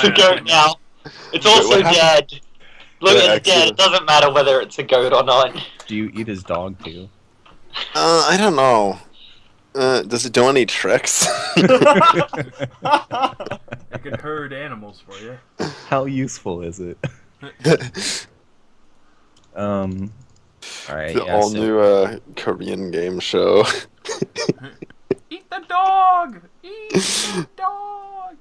It's a goat now. It's also dead. Look, it's dead. It doesn't matter whether it's a goat or not. Do you eat his dog too? I don't know. Does it do any tricks? It can herd animals for you. How useful is it? Alright, The all-new Korean game show. Eat the dog! Eat the dog!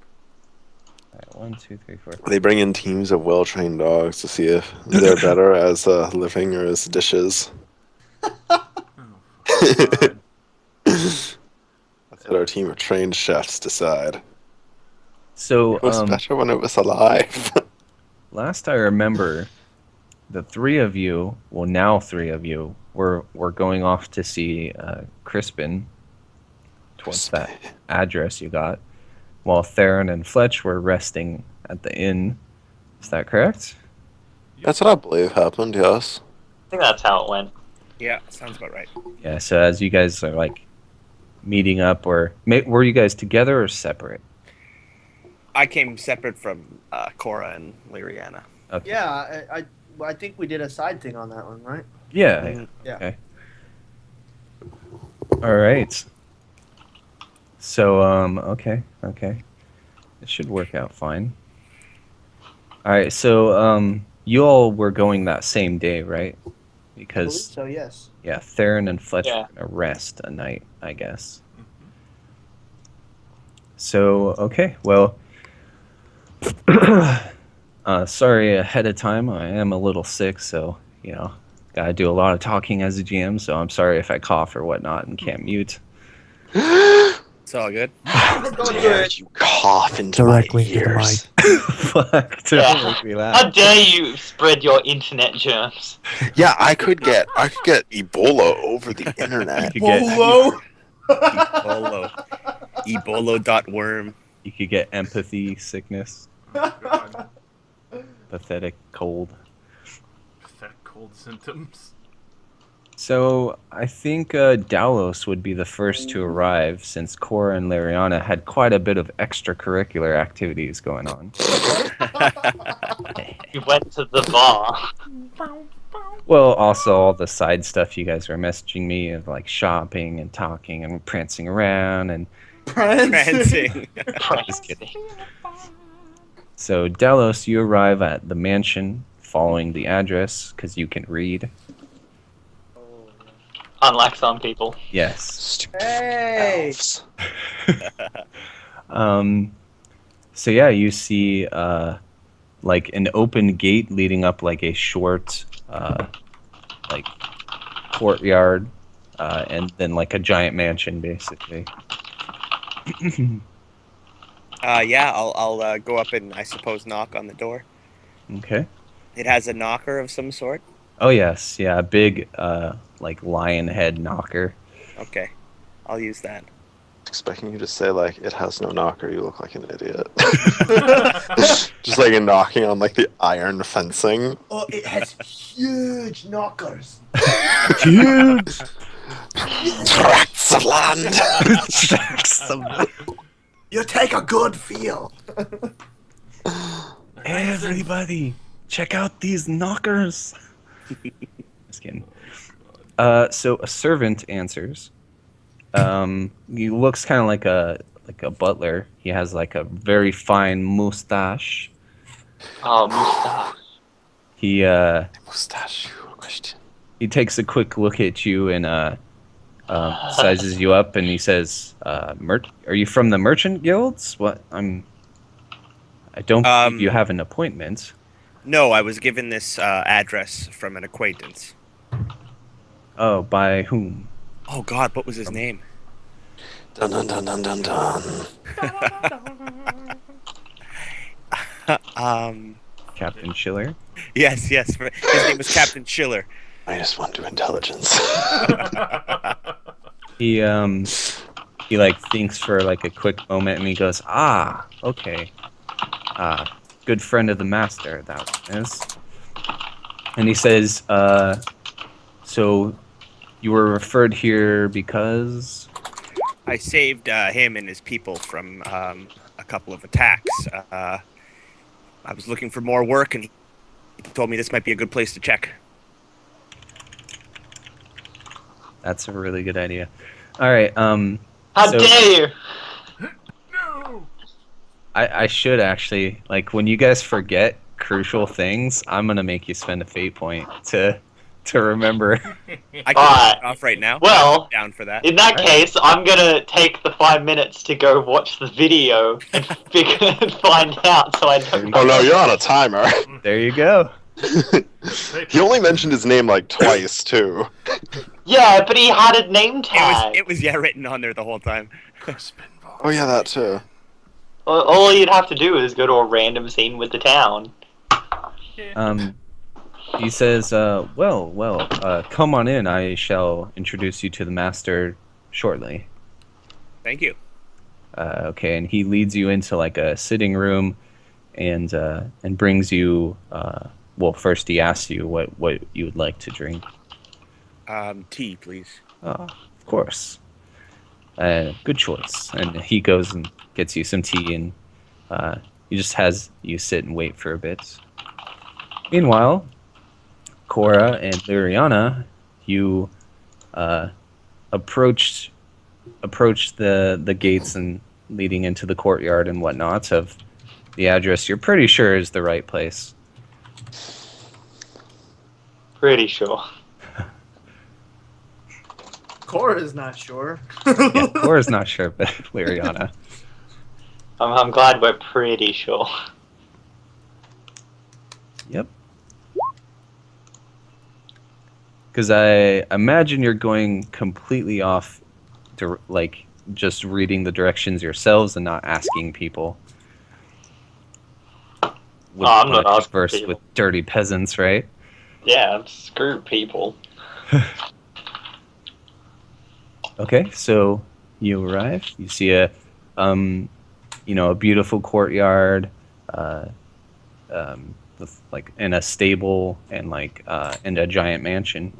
Alright, 1, 2, 3, 4. They bring in teams of well-trained dogs to see if they're better as living or as dishes. God. That's what our team of trained chefs decide. So, It was better when it was alive. last I remember, the three of you, well now three of you, were going off to see Crispin towards that address you got, while Theron and Fletch were resting at the inn. Is that correct? That's what I believe happened, yes. I think that's how it went. Yeah, sounds about right. Yeah, so as you guys are like meeting up, or were you guys together or separate? I came separate from Cora and Lyriana. Okay. Yeah, I think we did a side thing on that one, right? Yeah. Yeah. Okay. All right. So, okay. It should work out fine. All right, so, you all were going that same day, right? I believe Because, so, yes. yeah, Theron and Fletch Yeah. were gonna rest a night, I guess. So, okay, well, sorry ahead of time. I am a little sick, so, you know, gotta do a lot of talking as a GM, so I'm sorry if I cough or whatnot and can't mute. It's all good. Dare you cough into Directly my into the ears. Fuck, don't Yeah. make me laugh. How dare you spread your internet germs? Yeah, I could get Ebola over the internet. You could get, Ebolo. Ebolo.worm. you could get empathy sickness, God. pathetic cold. Pathetic cold symptoms. So I think Daulos would be the first to arrive, since Cora and Lariana had quite a bit of extracurricular activities going on. You went to the bar. Well, also all the side stuff you guys were messaging me of like shopping and talking and prancing around and Prancing. just kidding. So Delos, you arrive at the mansion following the address because you can read. Unlike some people. Yes. Stupid Hey! elves. So yeah, you see like an open gate leading up like a short like courtyard and then like a giant mansion basically. Yeah, I'll go up and I suppose knock on the door. Okay. It has a knocker of some sort. Oh yes, yeah, a big like lion head knocker. Okay, I'll use that. Expecting you to say like it has no knocker, you look like an idiot. Just like a knocking on like the iron fencing. Oh, it has huge knockers. Huge. Tracts of land. You take a good feel. Everybody, check out these knockers. Just kidding. So a servant answers. He looks kind of like a butler. He has like a very fine mustache. Oh, mustache. He Mustache question. he takes a quick look at you and sizes you up, and he says, "Are you from the merchant guilds? What? I don't believe you have an appointment." No, I was given this address from an acquaintance. Oh, by whom? Oh God, what was his name? Dun dun dun dun dun dun. Captain Schiller. Yes, his name was Captain Schiller. -1 to intelligence. He like thinks for like a quick moment, and he goes, "Ah, okay. Good friend of the master, that is." And he says, "So you were referred here because?" I saved him and his people from a couple of attacks. I was looking for more work, and he told me this might be a good place to check. That's a really good idea. All right. How So- dare you? No! I should actually, like, when you guys forget crucial things, I'm gonna make you spend a fate point to remember. I can Alright. turn it off right now. Well, Down for that. in that Alright. case, I'm gonna take the 5 minutes to go watch the video and find out so I don't. Oh no, you're on a timer. There you go. He only mentioned his name like twice too. Yeah, but he had a name tag. It was written on there the whole time. Crispin Von Oh yeah, that too. All you'd have to do is go to a random scene with the town. He says, well, come on in. I shall introduce you to the master shortly. Thank you. Okay, and he leads you into like a sitting room, and brings you. Well, first he asks you what you would like to drink. Tea, please. Of course. Good choice. And he goes and gets you some tea, and he just has you sit and wait for a bit. Meanwhile, Cora and Liriana, you approached the gates and leading into the courtyard and whatnot of the address you're pretty sure is the right place. Pretty sure. Cora's not sure. Yeah, Cora's not sure, but Liriana. I'm glad we're pretty sure. Yep. Because I imagine you're going completely off, like just reading the directions yourselves and not asking people. I'm not asking Verse people. with dirty peasants, right? Yeah, screw people. Okay, so you arrive. You see a beautiful courtyard, with, like, in a stable and and a giant mansion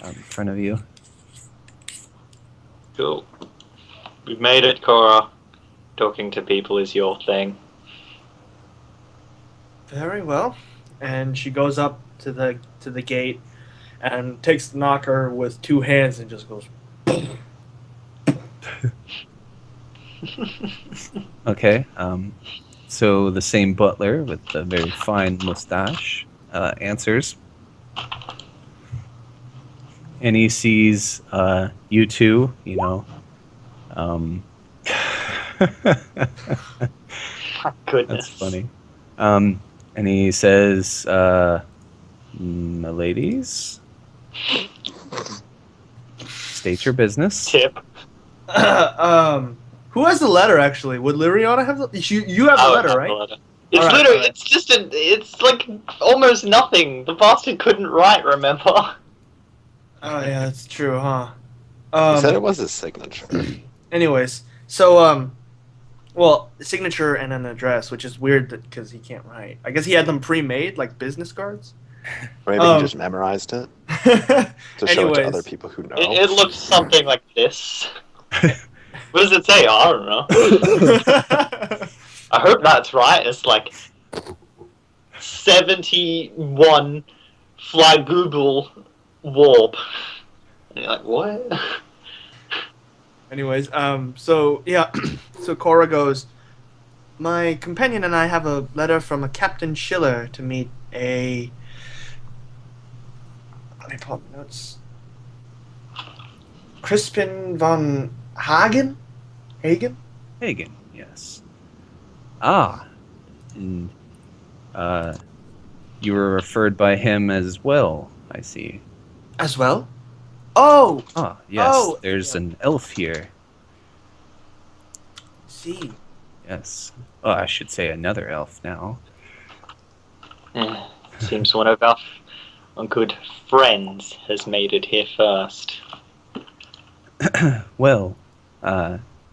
in front of you. Cool. We've made it, Cora. Talking to people is your thing. Very well. And she goes up to the gate and takes the knocker with two hands and just goes. Okay, so the same butler with the very fine mustache answers. And he sees you two, My goodness. That's funny. And he says, "Ladies, state your business." Tip. Who has the letter? Actually, would Liriana have the? You have the letter, right? It's Alright, literally, alright. it's just it's like almost nothing. The bastard couldn't write, remember? Oh yeah, that's true, huh? He said it was his signature. Anyways, so well, signature and an address, which is weird because he can't write. I guess he had them pre-made, like business cards. Or maybe he just memorized it to show it to other people who know. It looks something like this. What does it say? I don't know. I hope that's right. It's like 71 Flygoogle warp. And you're like, what? Anyways, so yeah, so Cora goes, my companion and I have a letter from a Captain Schiller to meet a... Let me pull up the notes. Crispin von Hagen? Hagen? Hagen, yes. Ah, and you were referred by him as well, I see. As well? Oh! Ah, yes, Oh, there's yeah. an elf here. See. Yes. Oh, I should say another elf now. Seems one of our good friends has made it here first. Well,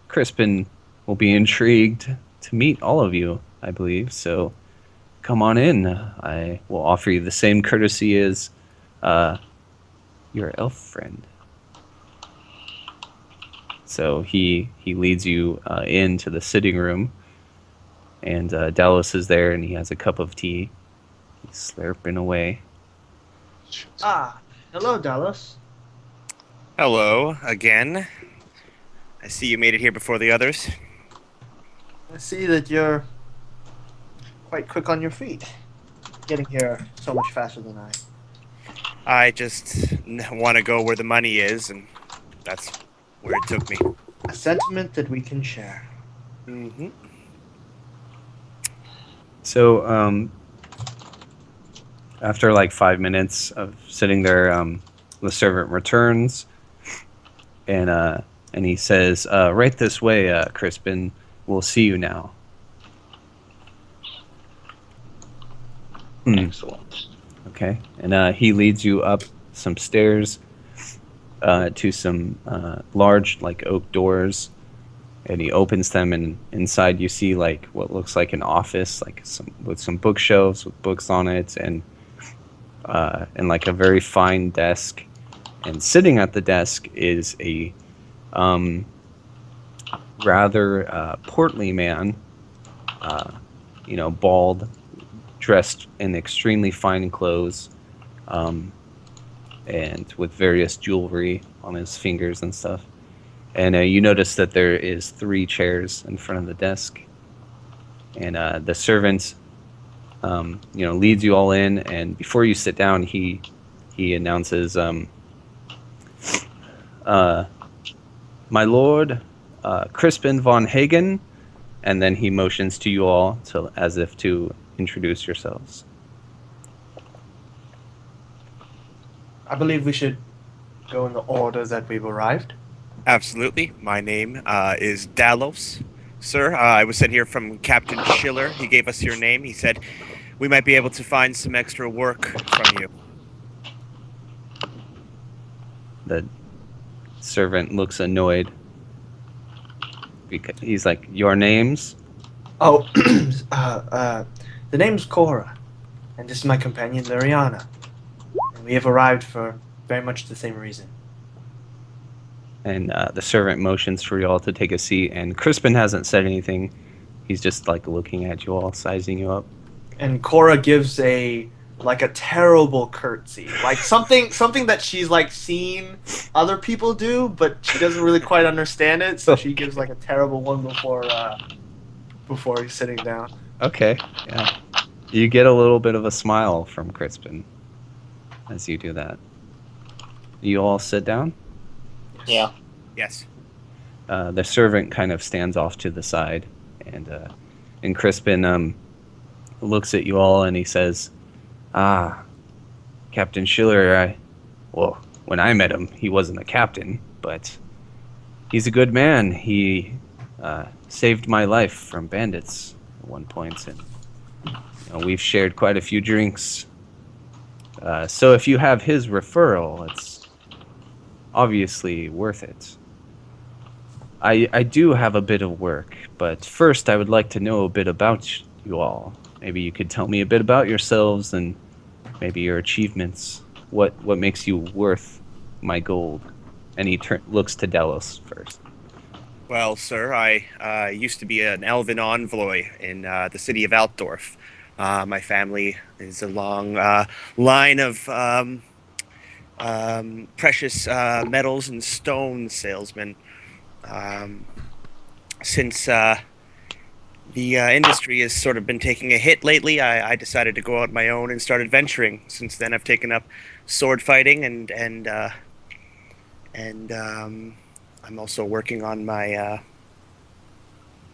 Crispin will be intrigued to meet all of you, I believe, so come on in. I will offer you the same courtesy as your elf friend. So he leads you into the sitting room, And Dallas is there, and he has a cup of tea. He's slurping away. Ah, hello, Dallas. Hello again. I see you made it here before the others. I see that you're quite quick on your feet. Getting here so much faster than I. I just want to go where the money is, and that's where it took me. A sentiment that we can share. Mm-hmm. So, after like 5 minutes of sitting there, the servant returns, and he says, "Right this way, Crispin. We'll see you now." Excellent. Okay, and he leads you up some stairs to some large, like, oak doors, and he opens them, and inside you see like what looks like an office, like some bookshelves with books on it, and like a very fine desk. And sitting at the desk is a rather portly man, bald, dressed in extremely fine clothes, and with various jewelry on his fingers and stuff. And you notice that there is 3 chairs in front of the desk. And the servant, leads you all in. And before you sit down, he announces, "My lord, Crispin von Hagen," and then he motions to you all as if to introduce yourselves. I believe we should go in the order that we've arrived. Absolutely. My name is Dallos. Sir, I was sent here from Captain Schiller. He gave us your name. He said we might be able to find some extra work from you. The servant looks annoyed. Because he's like, "Your names?" Oh, the name's Cora, and this is my companion, Liriana. And we have arrived for very much the same reason. And the servant motions for you all to take a seat. And Crispin hasn't said anything. He's just like looking at you all, sizing you up. And Cora gives a terrible curtsy, like something that she's like seen other people do, but she doesn't really quite understand it. So she gives like a terrible one before he's sitting down. Okay, yeah. You get a little bit of a smile from Crispin as you do that. You all sit down? Yeah. Yes. The servant kind of stands off to the side, and Crispin looks at you all and he says, "Ah, Captain Schiller, when I met him, he wasn't a captain, but he's a good man. He saved my life from bandits at one point, and we've shared quite a few drinks. So if you have his referral, it's obviously worth it. I do have a bit of work, but first I would like to know a bit about you all. Maybe you could tell me a bit about yourselves and maybe your achievements. What makes you worth my gold?" And he looks to Delos first. Well, sir, I used to be an elven envoy in the city of Altdorf. My family is a long line of precious metals and stone salesmen. Since the industry has sort of been taking a hit lately, I decided to go out on my own and start adventuring. Since then, I've taken up sword fighting, and I'm also working on my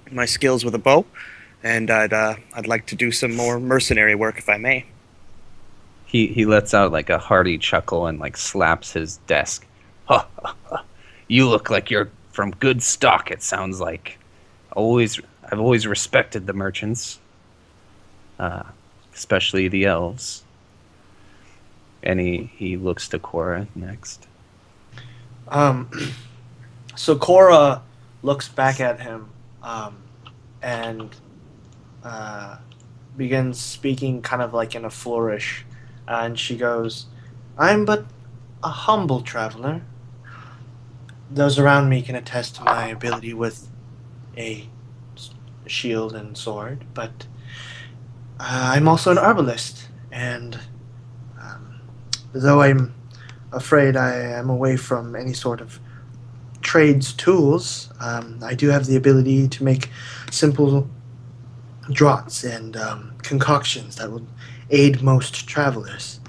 my skills with a bow. And I'd like to do some more mercenary work, if I may. He lets out like a hearty chuckle and like slaps his desk. "Ha, ha, ha. You look like you're from good stock, it sounds like. I've always respected the merchants, especially the elves." And he looks to Cora next. So Cora looks back at him, and begins speaking kind of like in a flourish, and she goes, "I'm but a humble traveler. Those around me can attest to my ability with a shield and sword, but I'm also an herbalist, and though I'm afraid I am away from any sort of trades tools, I do have the ability to make simple draughts and concoctions that will aid most travelers.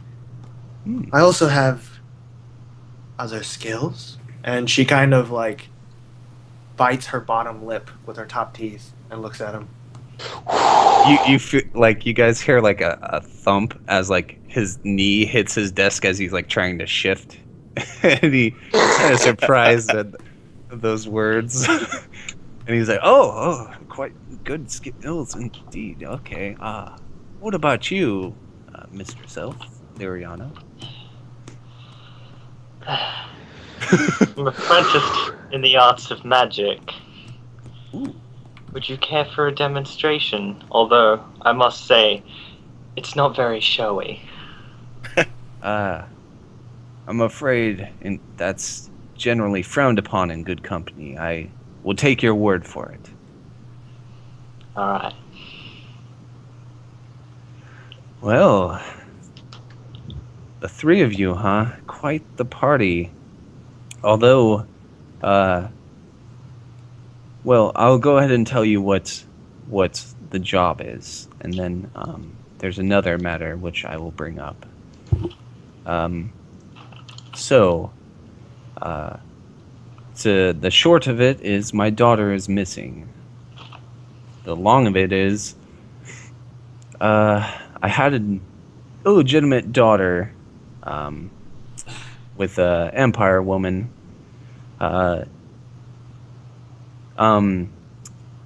I also have other skills, and she kind of like bites her bottom lip with her top teeth and looks at him. You feel like you guys hear like a thump as like his knee hits his desk as he's like trying to shift, and he's kind of surprised at those words, and he's like, "Oh, quite good skills indeed. Okay, what about you, Mr. Self, Liriana?" I'm apprenticed in the arts of magic. Ooh. Would you care for a demonstration? Although, I must say, it's not very showy. I'm afraid that's generally frowned upon in good company. I will take your word for it. Alright. Well, the three of you, huh? Quite the party. Although, well, I'll go ahead and tell you what the job is, and then there's another matter which I will bring up. So, the short of it is my daughter is missing. The long of it is, I had an illegitimate daughter with an Empire woman.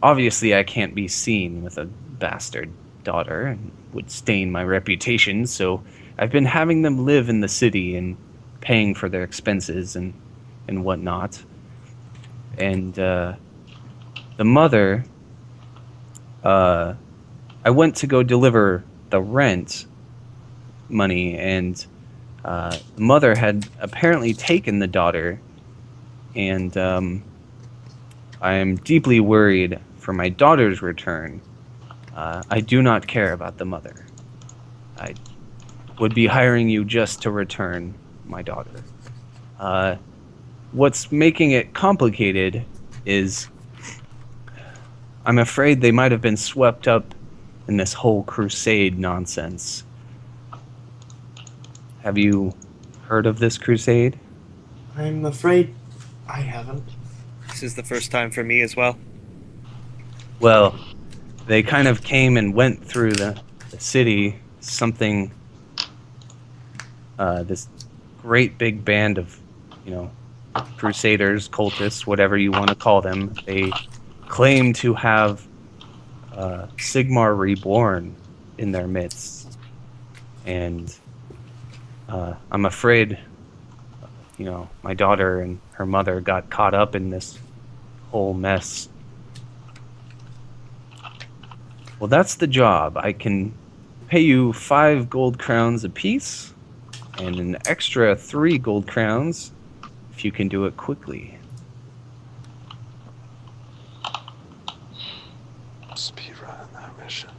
Obviously I can't be seen with a bastard daughter and would stain my reputation, so I've been having them live in the city and paying for their expenses and whatnot. And the mother, I went to go deliver the rent money, and the mother had apparently taken the daughter, and I am deeply worried for my daughter's return. I do not care about the mother. I would be hiring you just to return my daughter. What's making it complicated is I'm afraid they might have been swept up in this whole crusade nonsense. Have you heard of this crusade? I'm afraid I haven't. This is the first time for me as well. Well, they kind of came and went through the city, something, this great big band of, crusaders, cultists, whatever you want to call them. They claim to have Sigmar Reborn in their midst. And I'm afraid, my daughter and her mother got caught up in this whole mess. Well, that's the job. I can pay you 5 gold crowns apiece, and an extra 3 gold crowns if you can do it quickly. Speedrun that mission.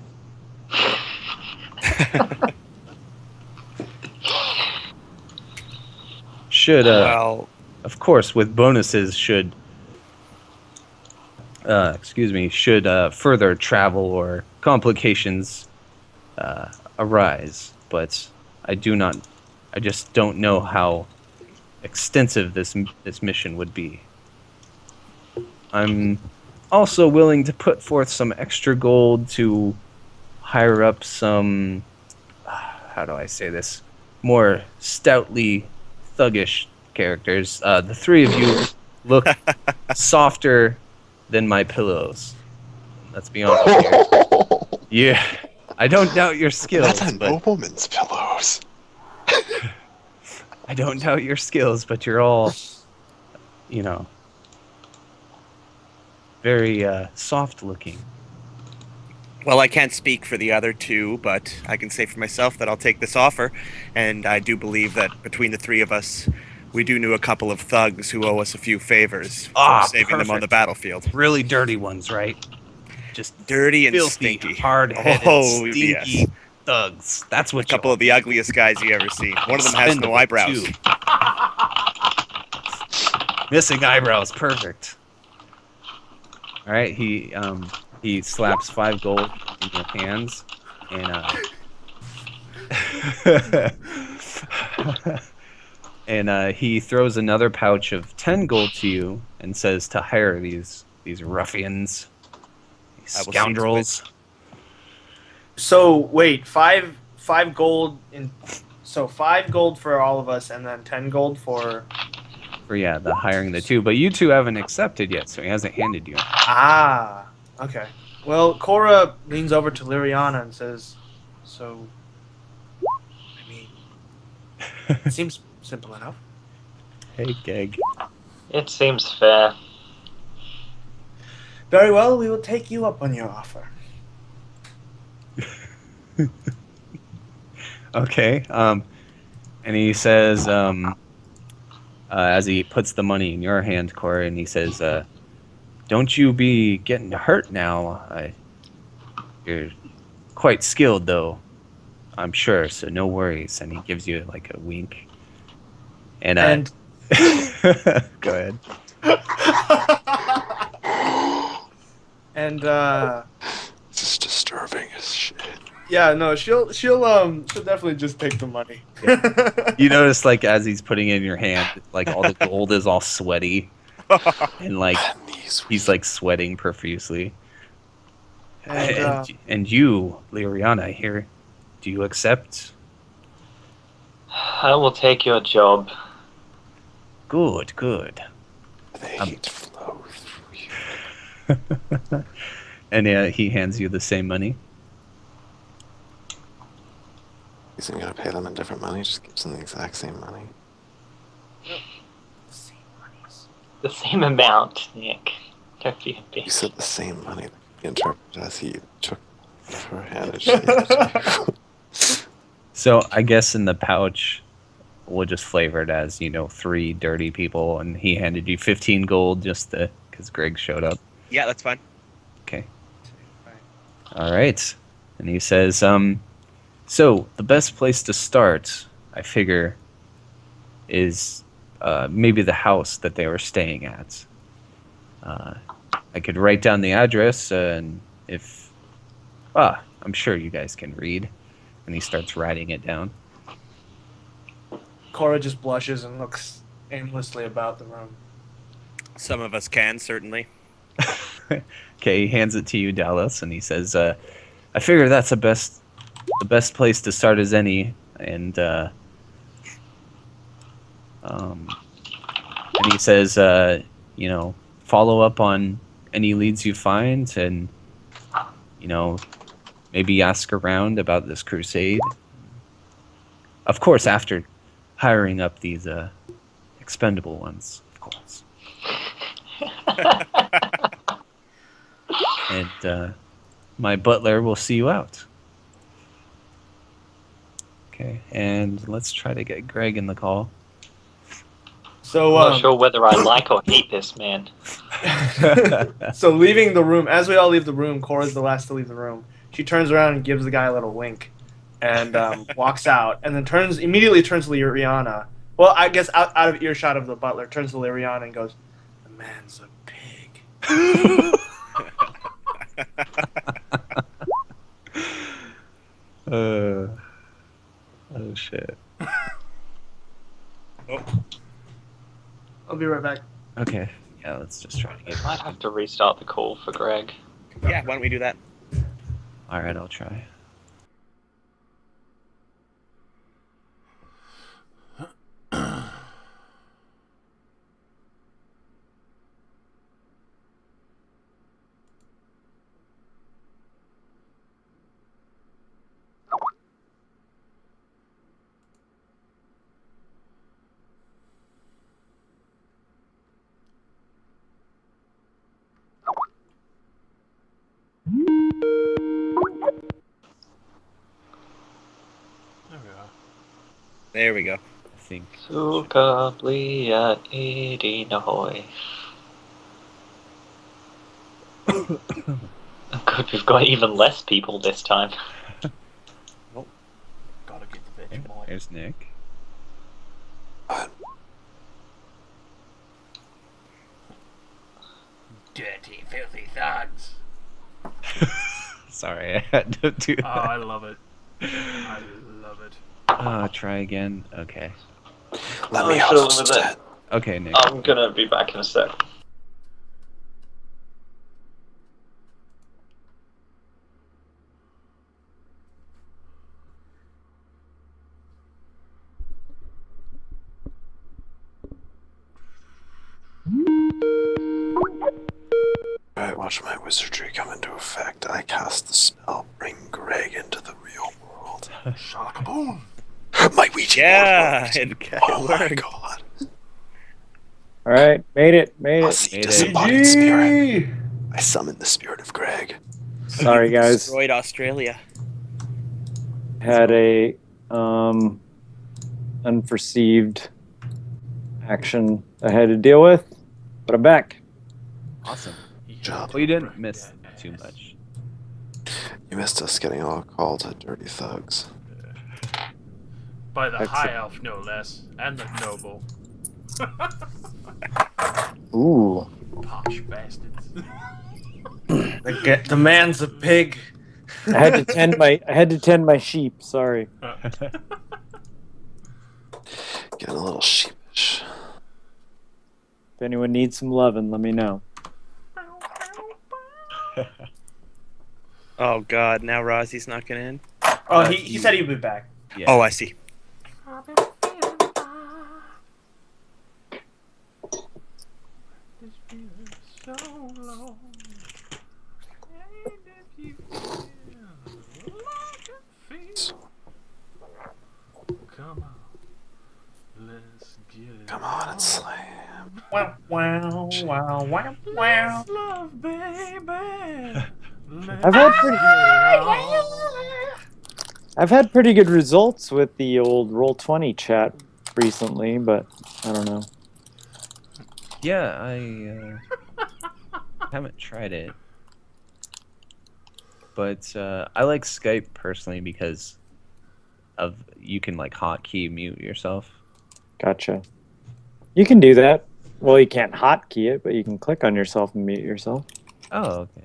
Should, Well, of course, with bonuses, should further travel or complications arise. But I just don't know how extensive this mission would be. I'm also willing to put forth some extra gold to hire up some, how do I say this, more stoutly thuggish characters. The three of you look softer than my pillows. Let's be honest here. Yeah, I don't doubt your skills. That's a nobleman's pillows. I don't doubt your skills, but you're all, very soft looking. Well, I can't speak for the other two, but I can say for myself that I'll take this offer, and I do believe that between the three of us, we do know a couple of thugs who owe us a few favors for saving them on the perfect. battlefield. Really dirty ones, right? Just Dirty and filthy, stinky. hard-headed, Oh, stinky yes. thugs. That's A what couple of the ugliest guys you ever see. One of them has no Expendable, eyebrows. too. Missing eyebrows, perfect. All right, he slaps 5 gold in your hands, and he throws another pouch of 10 gold to you and says to hire these ruffians, these I will see to scoundrels. So wait, five gold in. So 5 gold for all of us, and then 10 gold for. For the hiring the 2, but you 2 haven't accepted yet, so he hasn't handed you. Ah, okay. Well, Cora leans over to Liriana and says, "So, I mean, it seems simple enough. Hey, Geg. It seems fair. Very well, we will take you up on your offer." Okay. And he says, as he puts the money in your hand, Corey, and he says, "Don't you be getting hurt now. You're quite skilled, though, I'm sure. So no worries." And he gives you like a wink. And go ahead. And This is disturbing as shit. yeah, no, she'll definitely just take the money. You notice, like, as he's putting it in your hand, like all the gold is all sweaty, and like he's like sweating profusely. And you, Liriana, here, do you accept? I will take your job. Good. The hate flow through you. And he hands you the same money. Isn't gonna pay them in different money, just gives them the exact same money. The same amount, Nick. Don't be a You bitch. said the same money that he interpreted as he took for handed to you. So I guess in the pouch, we'll just flavor it as 3 dirty people, and he handed you 15 gold just because Greg showed up. Yeah, that's fine. Okay. All right. And he says, so the best place to start, I figure, is maybe the house that they were staying at. I could write down the address, and I'm sure you guys can read. And he starts writing it down. Cora just blushes and looks aimlessly about the room. Some of us can, certainly. Okay, he hands it to you, Dallas, and he says, I figure that's the best place to start as any, and he says, follow up on any leads you find, and maybe ask around about this crusade. Of course, after hiring up these expendable ones, of course. And my butler will see you out. Okay, and let's try to get Greg in the call. So, I'm not sure whether I like or hate this man. so leaving the room, as we all leave the room, Cora's the last to leave the room. She turns around and gives the guy a little wink, and walks out, and then immediately turns to Liriana. Well, I guess out of earshot of the butler, turns to Liriana and goes, "The man's a pig." Oh shit. I'll be right back. Okay, yeah, let's just try to get. Might have to restart the call for Greg. Yeah, why don't we do that? All right, I'll try. There we go. I think. Suka blia Illinois. good, we've got even less people this time. Gotta get the Vegemite. There's Nick. Dirty, filthy thugs. Sorry, I had to do Oh, that. I love it. I love it. Try again. Okay. Let me I'm chilling host with it. it. Okay, Nick. I'm gonna be back in a sec. Alright, watch my wizardry come into effect. I cast the spell, bring Greg into the real world. Shalakaboom! My Ouija Yeah, board it worked. kinda Oh my worked. god. All right, made it. I see Made it. disembodied spirit. I summon the spirit of Greg. Sorry, You guys. Destroyed Australia. Had a unperceived action I had to deal with, but I'm back. Awesome. Job. Well, you didn't miss too much. You missed us getting all called dirty thugs. By the That's high it. elf, no less, and the noble. Ooh. Posh bastards. The man's a pig. I had to tend my sheep. Sorry. Getting a little sheepish. If anyone needs some loving, let me know. Oh god, now Rozzy's not gonna in. Oh, he said he'd be back. Yeah. Oh, I see. I've been feeling this feeling so long. And if you feel like a fever, come on, let's get it. Come on and slam. Wow, wow, wow, wow, wow. Let's love, baby. I've had pretty good results with the old Roll20 chat recently, but I don't know. Yeah, I haven't tried it, but I like Skype personally because of you can like hotkey mute yourself. Gotcha. You can do that. Well, you can't hotkey it, but you can click on yourself and mute yourself Oh, okay.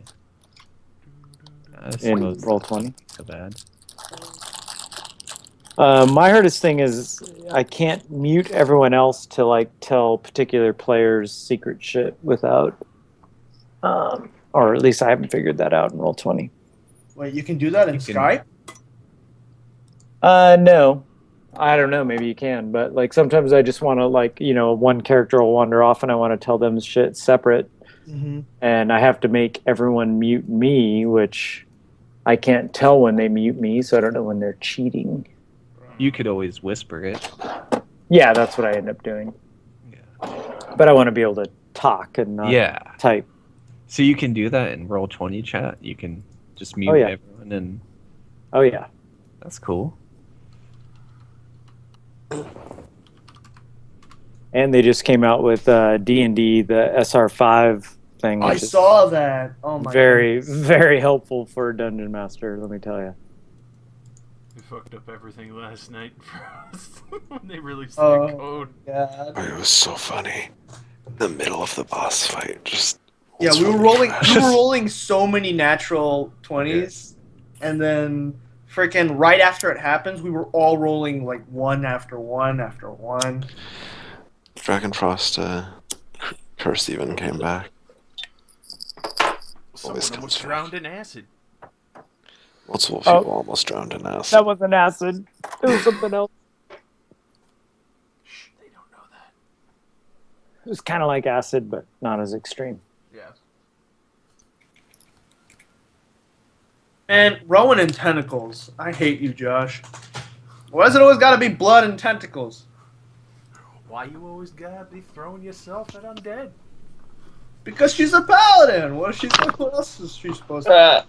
I in suppose Roll20. not so bad. My hardest thing is I can't mute everyone else to like tell particular players secret shit without, or at least I haven't figured that out in Roll20. Wait, you can do that in You can- Skype? No, I don't know. Maybe you can, but like sometimes I just want to like one character will wander off and I want to tell them shit separate, Mm-hmm. and I have to make everyone mute me, which I can't tell when they mute me, so I don't know when they're cheating. You could always whisper it. Yeah, that's what I end up doing. Yeah. But I want to be able to talk and not Yeah. type. So you can do that in Roll20 chat. You can just mute yeah. everyone, and Oh yeah. that's cool. And they just came out with D&D, the SR5 thing. I which is saw that. Oh my very, goodness. very helpful for a dungeon master, let me tell you. We fucked up everything last night for us when they released Oh. the code. God. Oh, it was so funny. In the middle of the boss fight, just Yeah, we were rolling so many natural 20s, and then freaking right after it happens, we were all rolling like one after one after one. Dragonfrost curse even came back. Someone Always almost comes drowned in acid. Multiple Oh. people almost drowned in acid. That wasn't acid. It was something else. Shh, they don't know that. It was kind of like acid, but not as extreme. Yes. And Rowan and tentacles. I hate you, Josh. Why does it always gotta be blood and tentacles? Why you always gotta be throwing yourself at undead? Because she's a paladin. What else is she supposed to?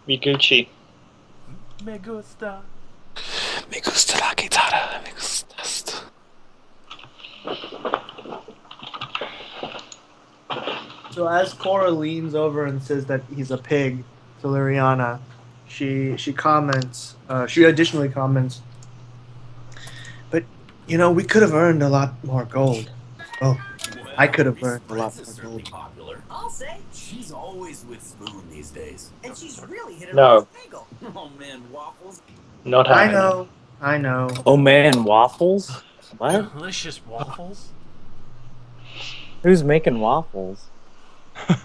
Miguchi. Me gusta. Me gusta la guitarra, me gustas. So as Cora leans over and says that he's a pig to Liriana, she comments. She additionally comments. But we could have earned a lot more gold. Oh, I could have earned a lot more gold. Popular. I'll say she's always with Spoon these days, and she's really hit it No. on the bagel. Oh man, waffles. Not I happening. know. Oh man, waffles? What? Delicious waffles. Who's making waffles?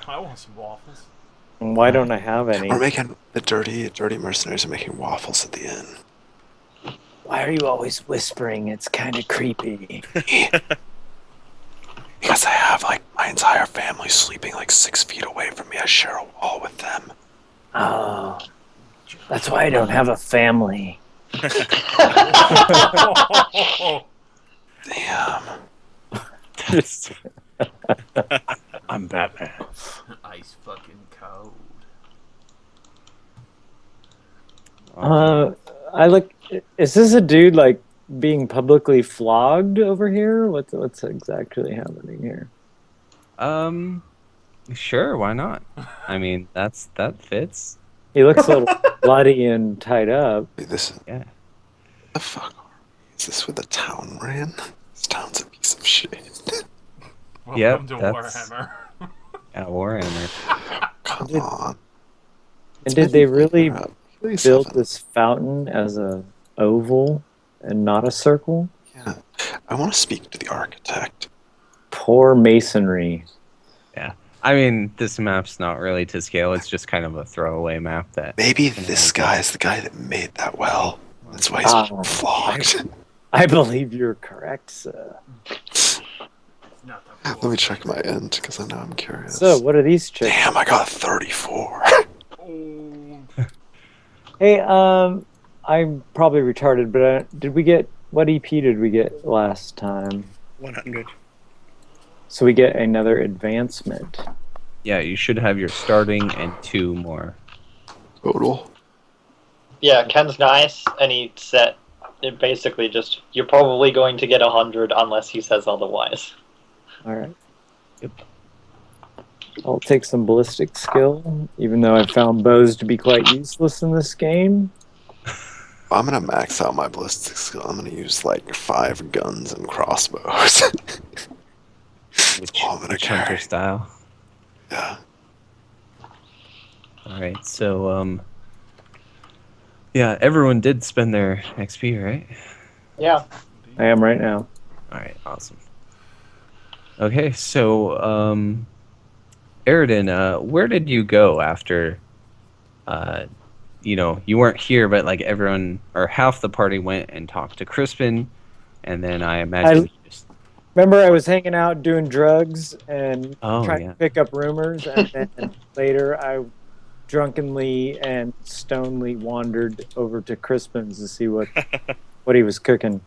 I want some waffles. And why don't I have any? We're making the dirty mercenaries are making waffles at the inn. Why are you always whispering? It's kind of creepy. Because I have like my entire family sleeping like 6 feet away from me. I share a wall with them. Oh, that's why I don't have a family. Damn. I'm Batman. Ice fucking cold. I look. Is this a dude like being publicly flogged over here? What's exactly happening here? Sure, why not? I mean, that fits. He looks a little bloody and tied up. Wait, this Yeah. the fuck? Is this where the town ran? This town's a piece of shit. Welcome to that's- Warhammer. Yeah, Warhammer. Come on. And did they really Please, build Evan. this fountain as a oval and not a circle? Yeah. I want to speak to the architect. Poor masonry. I mean, this map's not really to scale. It's just kind of a throwaway map that. Maybe this guy is the guy that made that well. That's why he's Ah. flogged. I believe you're correct, sir. Not that Let me check my end because I know I'm curious. So, what are these chicks? Damn, I got 34. Oh, Hey, I'm probably retarded, but did we get what EP did we get last time? 100. So we get another advancement. Yeah, you should have your starting and 2 more. Total. Yeah, Ken's nice, and he said it basically just you're probably going to get 100 unless he says otherwise. All right. Yep. I'll take some ballistic skill, even though I found bows to be quite useless in this game. I'm gonna max out my ballistic skill. I'm gonna use like 5 guns and crossbows. Which, all I'm gonna which hunter carry. style. Yeah. Alright, so, yeah, everyone did spend their XP, right? Yeah. I am right now. Alright, awesome. Okay, so, Eridan, where did you go after, you weren't here, but like everyone, or half the party went and talked to Crispin, and then I imagine you just... Remember, I was hanging out doing drugs and Oh, trying yeah. to pick up rumors, and then later I drunkenly and stonely wandered over to Crispin's to see what he was cooking.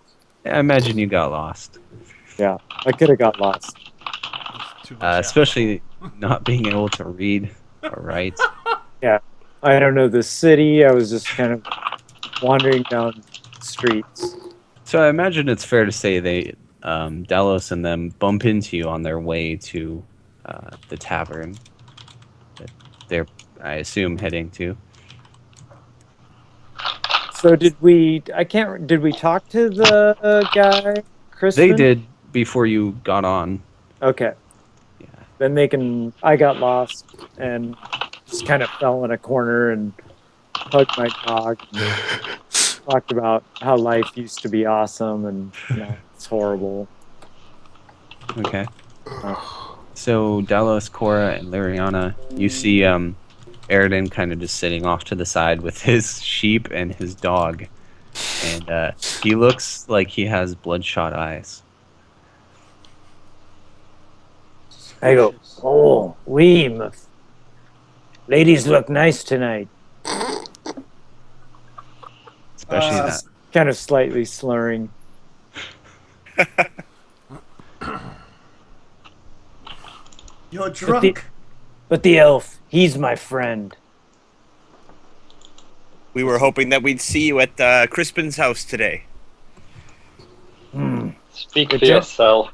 I imagine you got lost. Yeah, I could have got lost. too much Especially not being able to read or write. I don't know the city. I was just kind of wandering down streets. So I imagine it's fair to say they, Delos and them bump into you on their way to the tavern that they're, I assume, heading to. So did we talk to the guy, Crispin? They did before you got on. Okay. Yeah. Then I got lost and just kind of fell in a corner and hugged my dog and talked about how life used to be awesome and it's horrible. Okay. So Delos, Cora, and Liriana, you see Eridan kind of just sitting off to the side with his sheep and his dog. And he looks like he has bloodshot eyes. I go, oh, ladies look nice tonight. Especially that. Kind of slightly slurring. You're drunk. But the elf, he's my friend. We were hoping that we'd see you at Crispin's house today. Speak Good for job. yourself.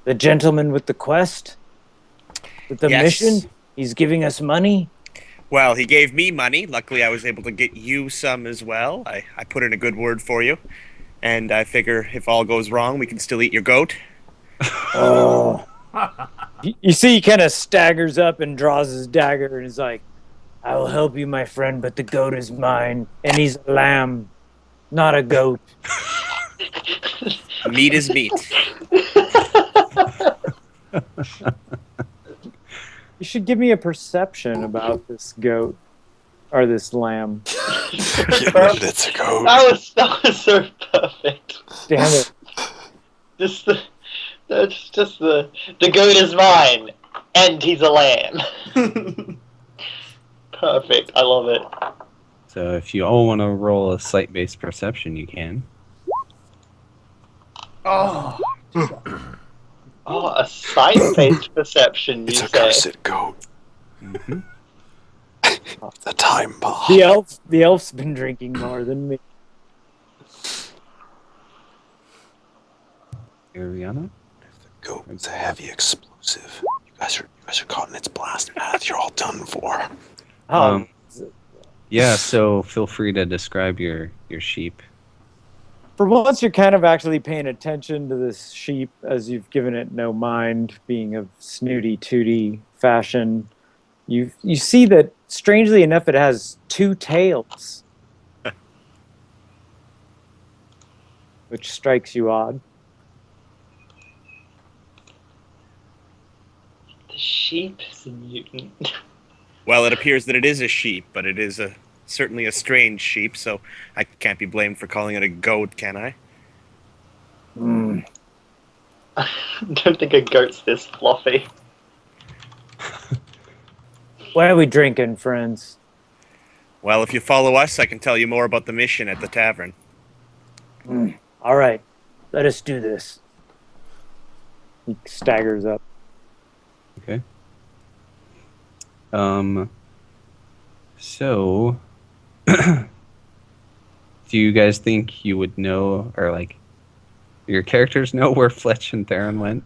The gentleman with the quest? With the Yes. mission? He's giving us money? Well, he gave me money. Luckily, I was able to get you some as well. I put in a good word for you. And I figure if all goes wrong, we can still eat your goat. Oh. You see, he kind of staggers up and draws his dagger and is like, I will help you, my friend, but the goat is mine. And he's a lamb, not a goat. Meat is meat. You should give me a perception about this goat. Or this lamb. It's a goat. That was so perfect. Damn it. Just the goat is mine, and he's a lamb. Perfect. I love it. So if you all want to roll a sight-based perception, you can. Oh. Oh, a sight-based perception, you It's a say? cursed goat. Mm-hmm. The time bomb. The elf's been drinking more than me. Ariana? The goat is a heavy explosive. You guys are caught in its blast path. You're all done for. Um, Yeah, so feel free to describe your sheep. For once, you're kind of actually paying attention to this sheep as you've given it no mind, being of snooty tooty fashion. You see that, strangely enough, it has 2 tails, which strikes you odd. The sheep is a mutant. Well, it appears that it is a sheep, but it is certainly a strange sheep, so I can't be blamed for calling it a goat, can I? I don't think a goat's this fluffy. What are we drinking, friends? Well, if you follow us, I can tell you more about the mission at the tavern. All right, let us do this. He staggers up. Okay. So, do you guys think you would know, or like, your characters know where Fletch and Theron went?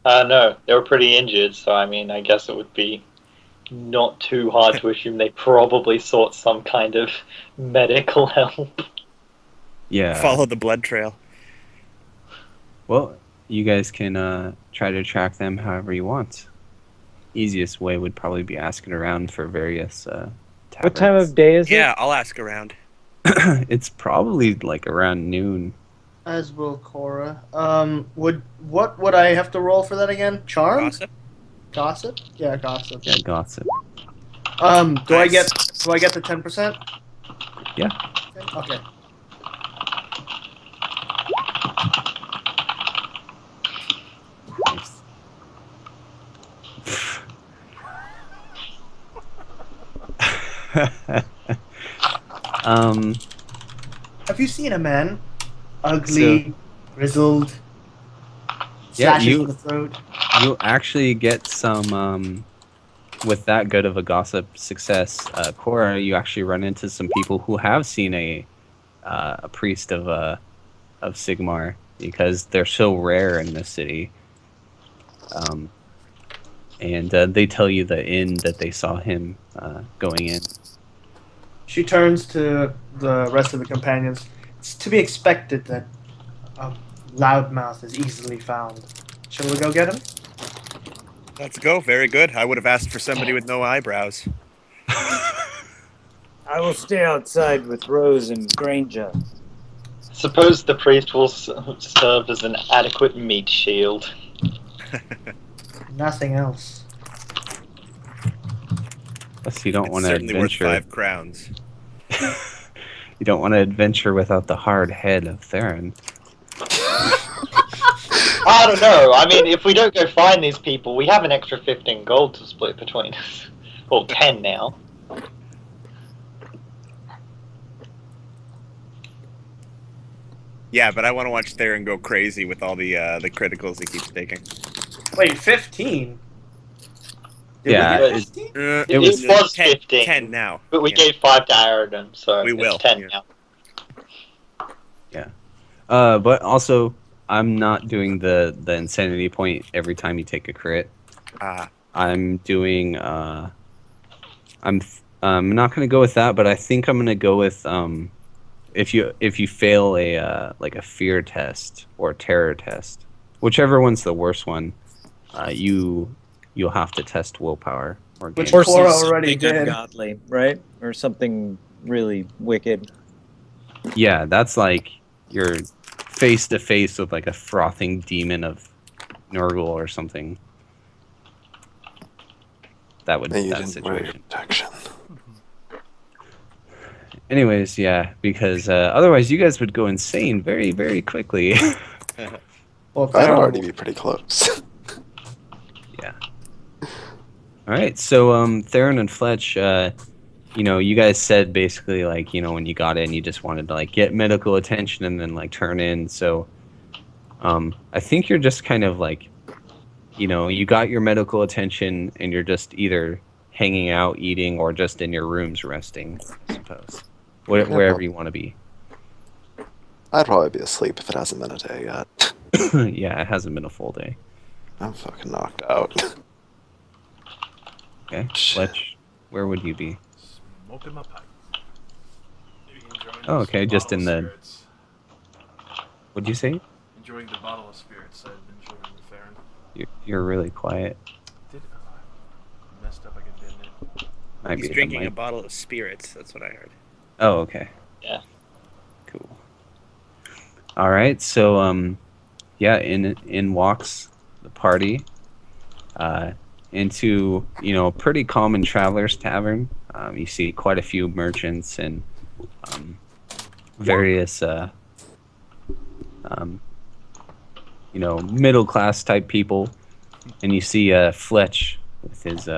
No, they were pretty injured, so I mean, I guess it would be not too hard to assume they probably sought some kind of medical help. Yeah. Follow the blood trail. Well, you guys can try to track them however you want. Easiest way would probably be asking around for various taverns. What time of day is Yeah, I'll ask around. It's probably like around noon. As will Cora. What would I have to roll for that again? Charm? Gossip? Gossip? Yeah, gossip. Yeah, gossip. Do I Nice. get the 10%? Yeah. Okay. Nice. Have you seen a man? Ugly, grizzled, Yeah, slashes you- in the throat. You'll actually get some, with that good of a gossip success, Cora, you actually run into some people who have seen a priest of Sigmar, because they're so rare in this city. And they tell you the inn that they saw him going in. She turns to the rest of the companions. It's to be expected that a loudmouth is easily found. Shall we go get him? Let's go. Very good. I would have asked for somebody with no eyebrows. I will stay outside with Rose and Granger. Suppose the priest will serve as an adequate meat shield. Nothing else. Plus, you don't It's want to certainly worth adventure. 5 crowns. You don't want to adventure without the hard head of Theron. I don't know. I mean, if we don't go find these people, we have an extra 15 gold to split between us. Well, 10 now. Yeah, but I want to watch Theron go crazy with all the criticals he keeps taking. Wait, 15? Yeah, we get it- 15? It was 10, 15. 10 now. But we Yeah. gave 5 to Aradon, so We it's will, 10 yeah. now. But also, I'm not doing the insanity point every time you take a crit. I'm doing I'm not going to go with that, but I think I'm going to go with if you fail a like a fear test or a terror test, whichever one's the worst one, you'll have to test willpower or Which gain. Or Cora something already did. ungodly, right? Or something really wicked. Yeah, that's like you're face to face with like a frothing demon of Nurgle or something. That would And you that didn't wear your situation. protection. Anyways, yeah, because otherwise you guys would go insane very, very quickly. Well, I'd Theron already will- be pretty close. Yeah. All right, so Theron and Fletch, you guys said basically like, when you got in, you just wanted to like get medical attention and then like turn in. So, I think you're just kind of like, you got your medical attention and you're just either hanging out, eating, or just in your rooms resting, I suppose. Wherever you want to be. I'd probably be asleep if it hasn't been a day yet. Yeah, it hasn't been a full day. I'm fucking knocked out. Okay, Shit. Fletch, where would you be? Smoking my pipe. Maybe enjoying Oh, this okay, just bottle in of the- spirits. What'd you say? Enjoying the bottle of spirits I've been enjoying with Theron. You're really quiet. I messed up again, didn't it? Might He's be the drinking a mic. bottle of spirits. That's what I heard. Oh, okay. Yeah. Cool. All right, so yeah, in walks the party, into a pretty common traveler's tavern. You see quite a few merchants and various middle class type people, and you see Fletch with his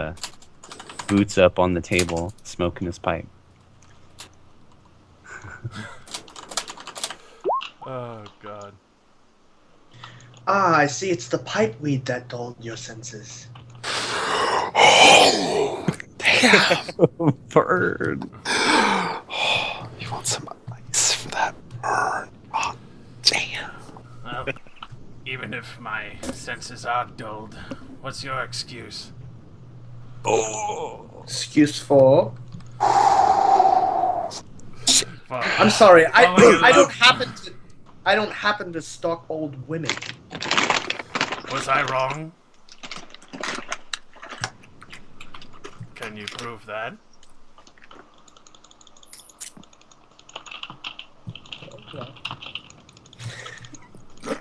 boots up on the table, smoking his pipe. Oh, God. Ah, I see. It's the pipe weed that dulled your senses. Bird. You want some ice for that burn? Oh, damn. Well, even if my senses are dulled, what's your excuse? Excuse for? Fuck. I'm sorry. I I don't happen to stalk old women. Was I wrong? Can you prove that?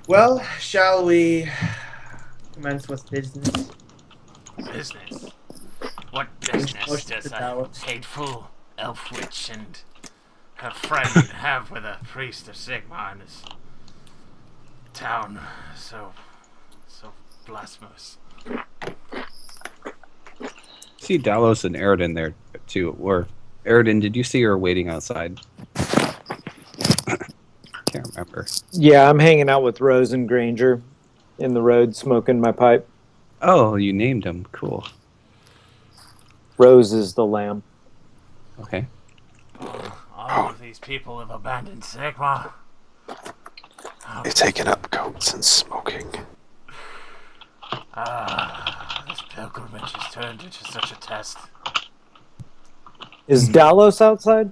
Well, shall we commence with business? Business? What business Most does of the a ballots. hateful elf witch and her friend have with a priest of Sigma in this town? So blasphemous. See Dalos and Aridin there too. Or Aridin, did you see her waiting outside? Can't remember. Yeah, I'm hanging out with Rose and Granger in the road, smoking my pipe. Oh, you named him. Cool. Rose is the lamb. Okay. All of these people have abandoned Sigma. They've taken up goats and smoking. This pilgrimage has turned into such a test. Is Dalos outside?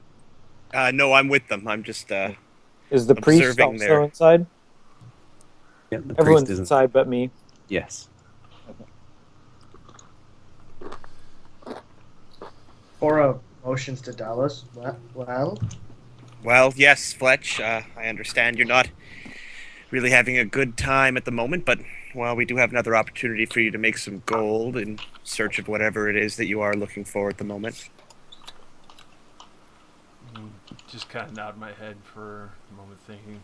No, I'm with them. I'm just Is the priest observing also there. inside? Yeah, the Everyone's priest isn't. inside but me. Yes. Cora motions to Dallas. Well, yes, Fletch. I understand you're not really having a good time at the moment, but well, we do have another opportunity for you to make some gold in search of whatever it is that you are looking for at the moment. Just kind of nod my head for a moment, thinking,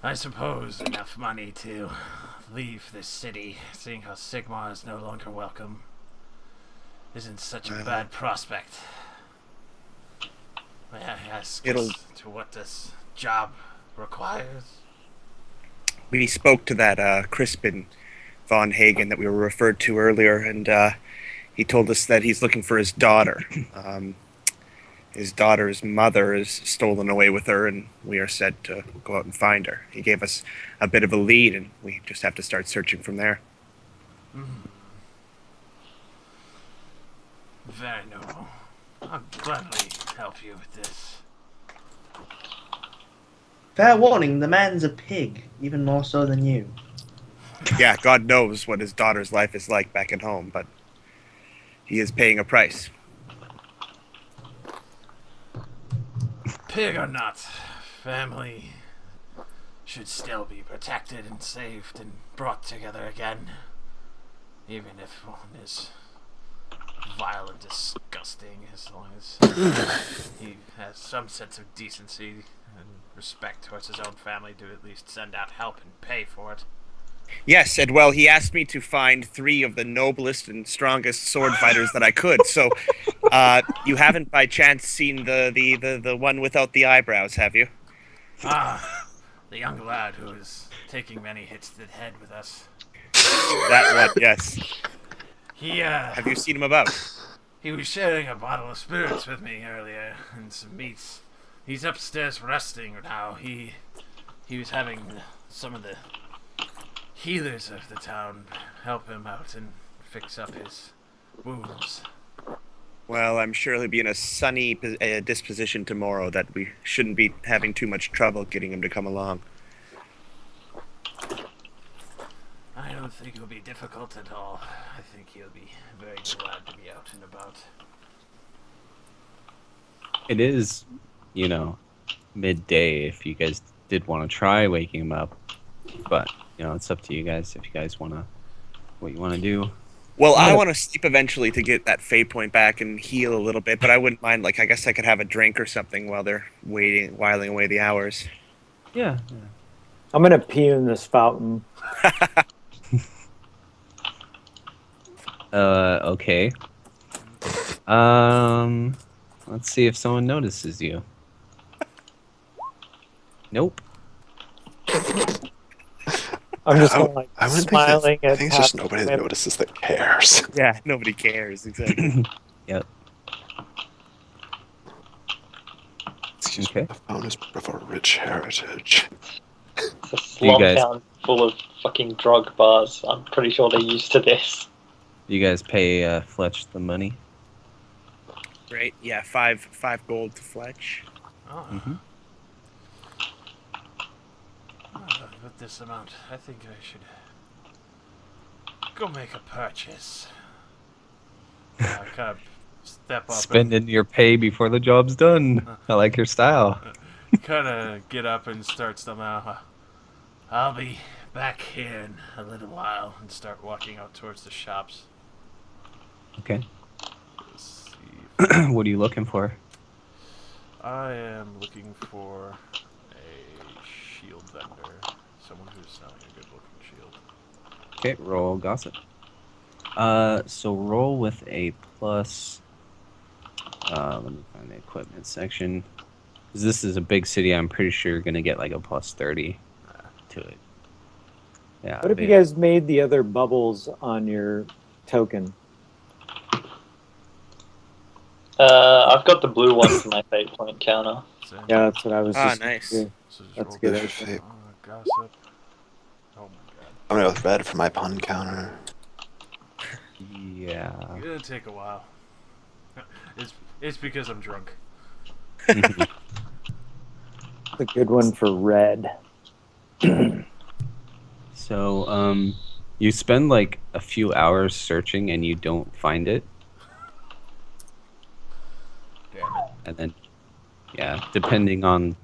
I suppose enough money to leave this city, seeing how Sigma is no longer welcome, isn't such a bad prospect. May I ask It'll- as to what this job requires? We spoke to that Crispin von Hagen that we were referred to earlier, and he told us that he's looking for his daughter. His daughter's mother is stolen away with her, and we are set to go out and find her. He gave us a bit of a lead, and we just have to start searching from there. Very noble. I'll gladly help you with this. Fair warning, the man's a pig, even more so than you. Yeah, God knows what his daughter's life is like back at home, but he is paying a price. Pig or not, family should still be protected and saved and brought together again. Even if one is vile and disgusting, as long as he has some sense of decency and respect towards his own family to at least send out help and pay for it. Yes, and well, he asked me to find 3 of the noblest and strongest sword fighters that I could. So, you haven't by chance seen the one without the eyebrows, have you? Ah, the young lad who is taking many hits to the head with us. That one, yes. He, Have you seen him about? He was sharing a bottle of spirits with me earlier and some meats. He's upstairs resting now. He was having some of the healers of the town help him out and fix up his wounds. Well, I'm sure he'll be in a sunny disposition tomorrow that we shouldn't be having too much trouble getting him to come along. I don't think it'll be difficult at all. I think he'll be very glad to be out and about. It is, midday if you guys did want to try waking him up. But, it's up to you guys if you guys what you want to do. Well, I want to sleep eventually to get that fate point back and heal a little bit, but I wouldn't mind, I guess I could have a drink or something while they're whiling away the hours. Yeah. I'm gonna pee in this fountain. Okay. Let's see if someone notices you. Nope. I'm just going I wouldn't smiling I at think it's just half nobody the that women. notices that cares. Yeah, nobody cares, exactly. Yep. Excuse Okay. me, the phone is of a rich heritage. It's a You slum guys- town full of fucking drug bars. I'm pretty sure they're used to this. You guys pay Fletch the money? Right, yeah, 5 gold to Fletch. Oh. Mm-hmm. With this amount, I think I should go make a purchase. Kind of step up Spending your pay before the job's done. I like your style. and kind of get up and start somehow. I'll be back here in a little while and start walking out towards the shops. Okay. Let's see. What are you looking for? I am looking for a shield vendor. Someone who's selling a good looking shield. Okay, roll gossip. So roll with a plus. Let me find the equipment section. 'Cause this is a big city. I'm pretty sure you're gonna get like a plus 30 to it. Yeah. What if you guys made the other bubbles on your token? I've got the blue one for my fate point counter. So, Yeah, that's what I was Ah, just nice. doing. so just That's roll good. If it- gossip. Oh my god. I'm gonna go with red for my pun counter. Yeah. It's gonna take a while. It's because I'm drunk. A good one for red. So, you spend like a few hours searching and you don't find it. Damn it. And then, yeah, depending on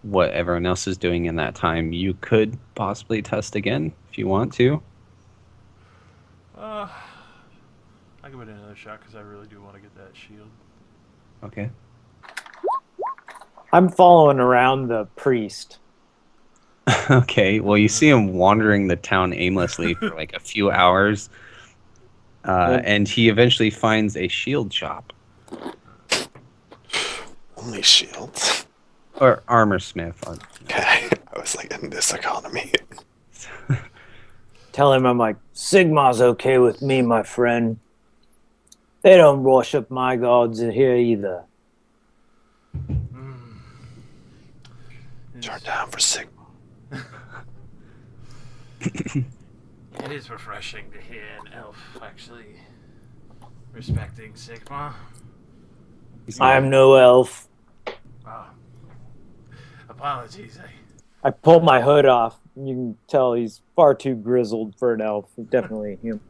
what everyone else is doing in that time, you could possibly test again if you want to. I give it another shot because I really do want to get that shield. Okay. I'm following around the priest. Okay, well, you see him wandering the town aimlessly for like a few hours, and he eventually finds a shield shop. Only shields. Or armor smith. Okay, I was like, in this economy. Tell him I'm like, Sigmar's okay with me, my friend. They don't worship my gods here either. Turn down for Sigma. It is refreshing to hear an elf actually respecting Sigma. I'm no elf. Oh. Apologies. I pulled my hood off. You can tell he's far too grizzled for an elf. Definitely him.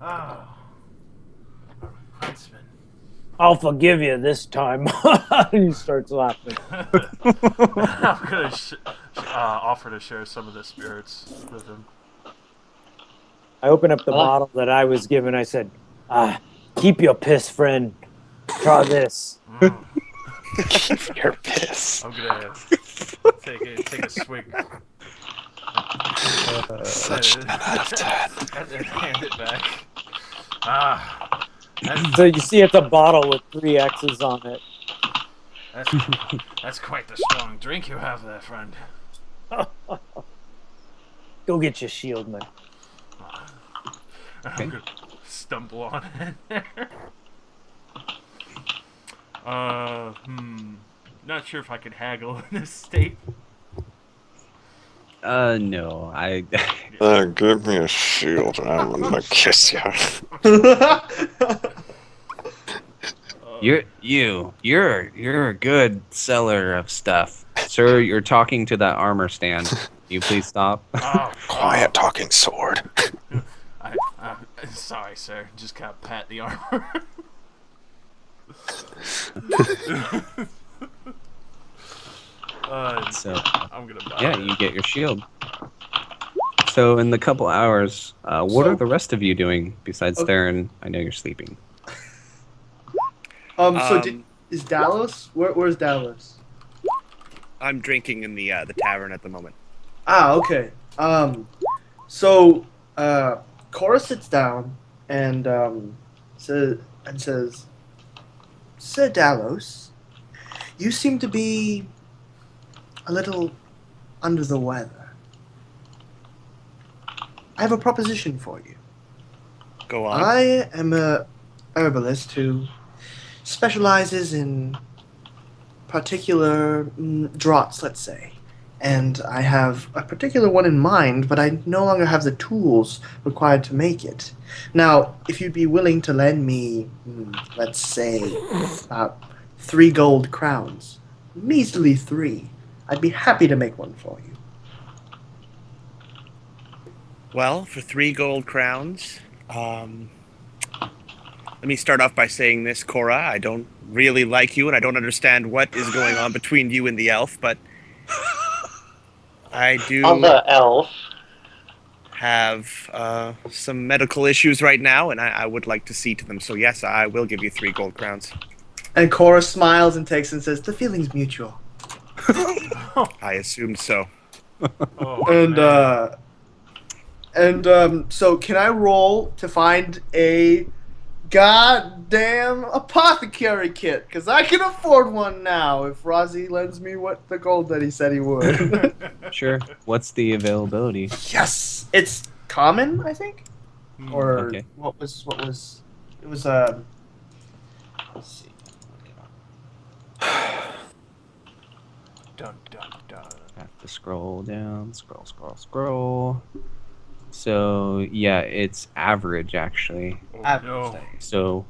Oh. Huntsman. I'll forgive you this time. He starts laughing. I'm going to offer to share some of the spirits with him. I open up the bottle that I was given. I said, keep your piss, friend. Try this. Keep your piss. I'm gonna take a swig. Such 10 out of 10. And then hand it back. So you see it's a bottle with 3 X's on it. That's quite the strong drink you have there, friend. Go get your shield, man. I'm gonna stumble on it. Not sure if I could haggle in this state. No, Give me a shield and I'm gonna kiss you. You're a good seller of stuff, sir. You're talking to that armor stand. Can you please stop? Quiet talking sword. Sorry, sir. Just gotta pat the armor. So I'm gonna buy yeah, it. you get your shield. So in the couple hours, what are the rest of you doing besides Theron? I know you're sleeping. Is Dallas? Where's Dallas? I'm drinking in the tavern at the moment. Okay. So Cora sits down and says, Sir Dallos, you seem to be a little under the weather. I have a proposition for you. Go on. I am a herbalist who specializes in particular draughts, let's say. And I have a particular one in mind, but I no longer have the tools required to make it. Now, if you'd be willing to lend me, let's say, about 3 gold crowns, measly 3, I'd be happy to make one for you. Well, for 3 gold crowns, let me start off by saying this, Cora. I don't really like you, and I don't understand what is going on between you and the elf, but I do Other elf have some medical issues right now, and I would like to see to them. So yes, I will give you 3 gold crowns. And Cora smiles and takes and says, the feeling's mutual. I assumed so. So can I roll to find a goddamn apothecary kit? Because I can afford one now if Rozzy lends me the gold that he said he would. Sure. What's the availability? Yes! It's common, I think? Or Okay. what was it was let's see. Dun, dun, dun. Have to scroll down, scroll. So yeah, it's average actually. No. So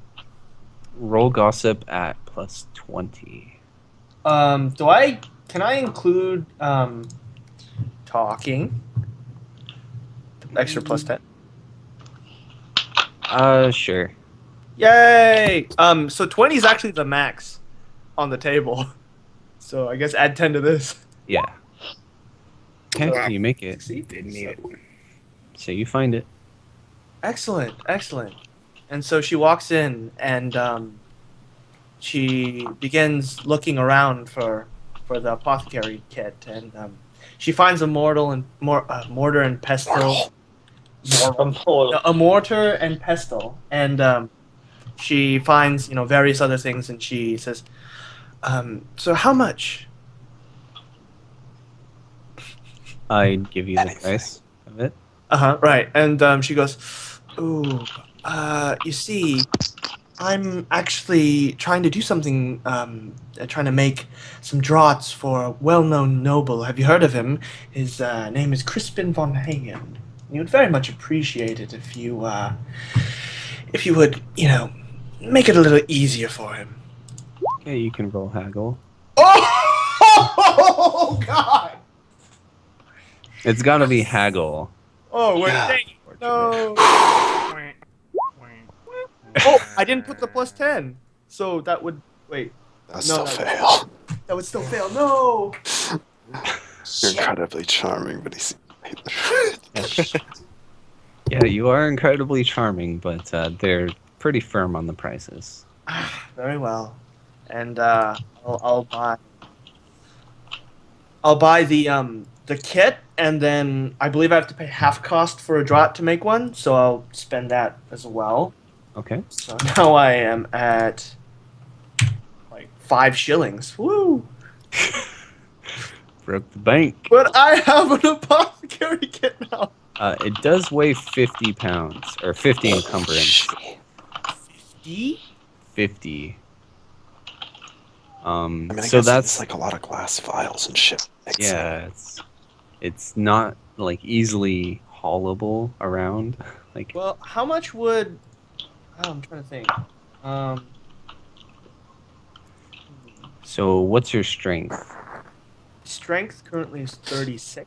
roll gossip at +20. Can I include talking? Extra +10. Sure. Yay! So 20 is actually the max on the table. So I guess add 10 to this. Yeah. Okay, you make it. Didn't need it. So you find it. Excellent. And so she walks in and she begins looking around for the apothecary kit, and she finds a mortar and pestle. A mortar and pestle, and she finds various other things, and she says, "So how much?" I'd give you the price of it. Right. And she goes, "Ooh, you see, I'm actually trying to do something, trying to make some draughts for a well-known noble. Have you heard of him? His name is Crispin von Hagen. He would very much appreciate it if you would, make it a little easier for him. Okay, you can roll haggle. Oh God! It's got to be haggle. Oh wait, Yeah. no. Oh, I didn't put the plus 10, so that would wait. That's No, still no. fail. That would still fail. No. You're incredibly charming, but he's the truth. Yeah, you are incredibly charming, but they're pretty firm on the prices. Very well, and I'll buy the kit, and then I believe I have to pay half cost for a draught to make one, so I'll spend that as well. Okay. So now I am at like 5 shillings. Woo! Broke the bank. But I have an apothecary kit now. It does weigh 50 pounds, or 50 encumbrance. 50? 50. I mean, I So guess that's it's like a lot of glass vials and shit. yeah, it's not like easily haulable around. Like Well, how much would? Oh, I'm trying to think. so what's your strength? Strength currently is 36.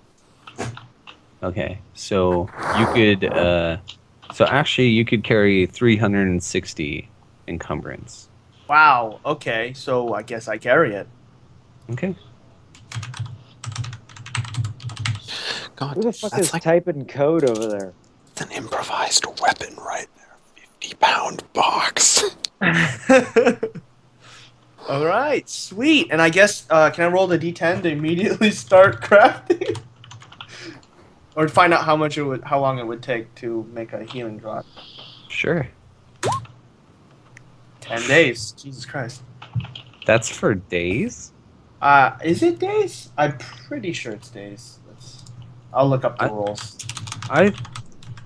Okay, so you could so actually you could carry 360 encumbrance. Wow. Okay, so I guess I carry it. Okay. God, Who the fuck that's is like typing code over there? an improvised weapon right there. 50-pound box. All right, sweet. And I guess can I roll the d10 to immediately start crafting, or to find out how long it would take to make a healing draught? Sure. 10 days. Jesus Christ. That's for days? Is it days? I'm pretty sure it's days. I'll look up the rules.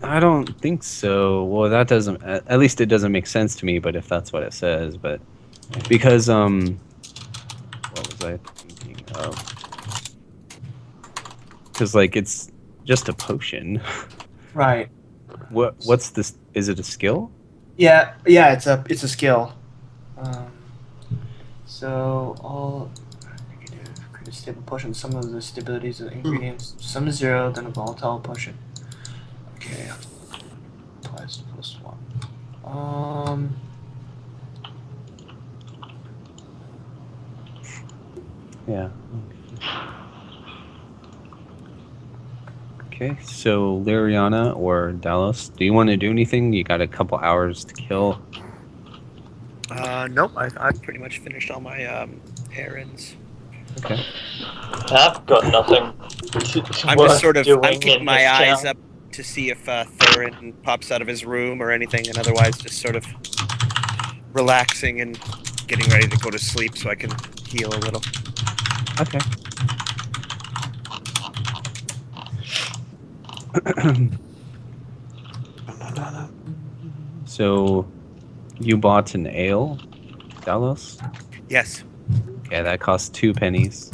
I don't think so. Well, that doesn't at least it doesn't make sense to me, but if that's what it says, but because what was I thinking of? Cuz like it's just a potion. Right. What's this? Is it a skill? Yeah, it's a skill. So all negative create a stable potion. Some of the stabilities of the ingredients. Some is 0, then a volatile potion. Okay. Applies +1. Yeah. Okay, so Liriana or Dallas, do you want to do anything? You got a couple hours to kill. Nope. I've pretty much finished all my errands. Okay. I've got nothing. I'm worth just sort of doing keeping in my this eyes town. up to see if Theron pops out of his room or anything, and otherwise just sort of relaxing and getting ready to go to sleep so I can heal a little. Okay. So, you bought an ale, Dallas? Yes. Okay, that costs 2 pennies.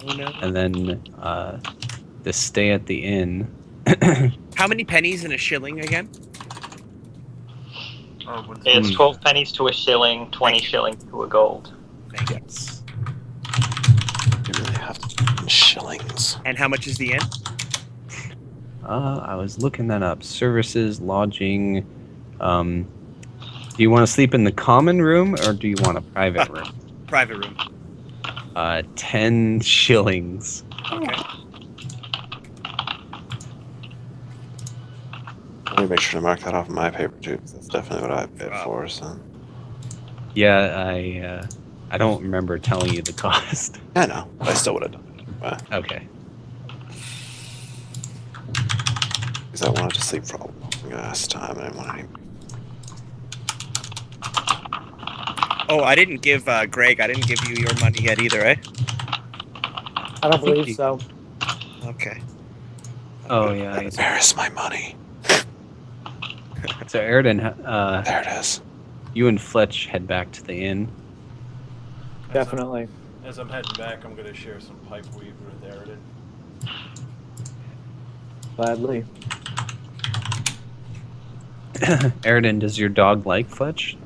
Oh, no. And then the stay at the inn. How many pennies in a shilling again? Oh, what's It's 12 pennies to a shilling, 20 shillings to a gold. Yes. You really have to shillings. And how much is the inn? I was looking that up. Services, lodging. Do you want to sleep in the common room or do you want a private room? Private room. 10 shillings. Okay. Let me make sure to mark that off in my paper too, because that's definitely what I paid Wow. for. So Yeah, I don't remember telling you the cost. I know, but I still would have done it. Okay. Because I wanted to sleep for a long ass time, and I didn't want any. Oh, I didn't give Greg. I didn't give you your money yet either, eh? I don't believe so. Okay. Oh yeah. Where is my money? So Aridin, There it is. you and Fletch head back to the inn. Definitely. As I'm heading back, I'm going to share some pipe weed with Aridin. Gladly. Aridin, does your dog like Fletch?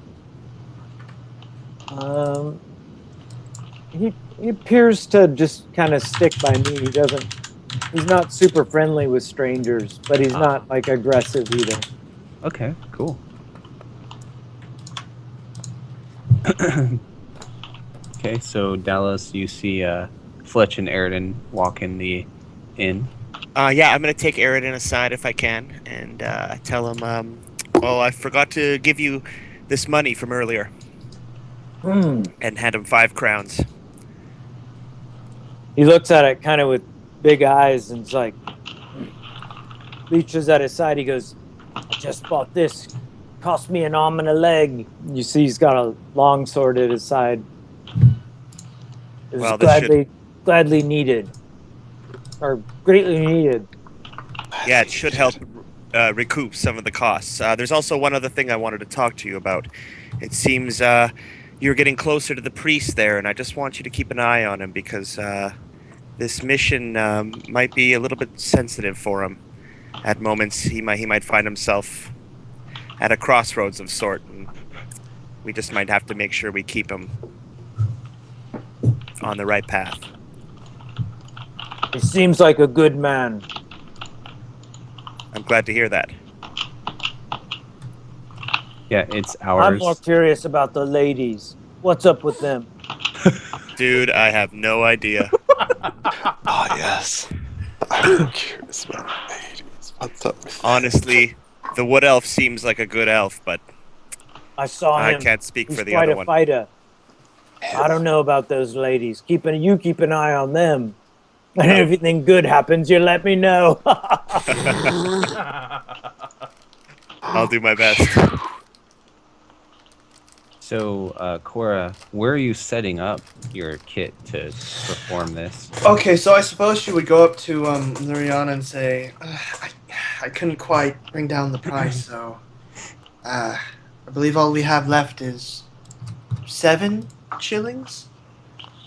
He appears to just kind of stick by me. He's not super friendly with strangers, but he's not like aggressive either. Okay, cool. Okay, so Dallas, you see Fletch and Aridin walk in the inn. Yeah, I'm going to take Aridin aside if I can and tell him, oh, I forgot to give you this money from earlier. And hand him 5 crowns. He looks at it kind of with big eyes and is like, reaches at his side. He goes, I just bought this. Cost me an arm and a leg. You see he's got a long sword at his side. It was gladly needed. Or greatly needed. Yeah, it should help recoup some of the costs. There's also one other thing I wanted to talk to you about. It seems you're getting closer to the priest there, and I just want you to keep an eye on him because this mission might be a little bit sensitive for him. At moments, he might find himself at a crossroads of sort, and we just might have to make sure we keep him on the right path. He seems like a good man. I'm glad to hear that. Yeah, it's ours. I'm more curious about the ladies. What's up with them? Dude, I have no idea. Oh, yes. I'm curious about the ladies. What's up with Honestly, the wood elf seems like a good elf, but I saw him. I can't speak He's for the quite other a one. fighter. I don't know about those ladies. Keep an eye on them. And if anything good happens, you let me know. I'll do my best. So, Cora, where are you setting up your kit to perform this? Okay, so I suppose she would go up to Luriana and say, I couldn't quite bring down the price, so I believe all we have left is 7 shillings.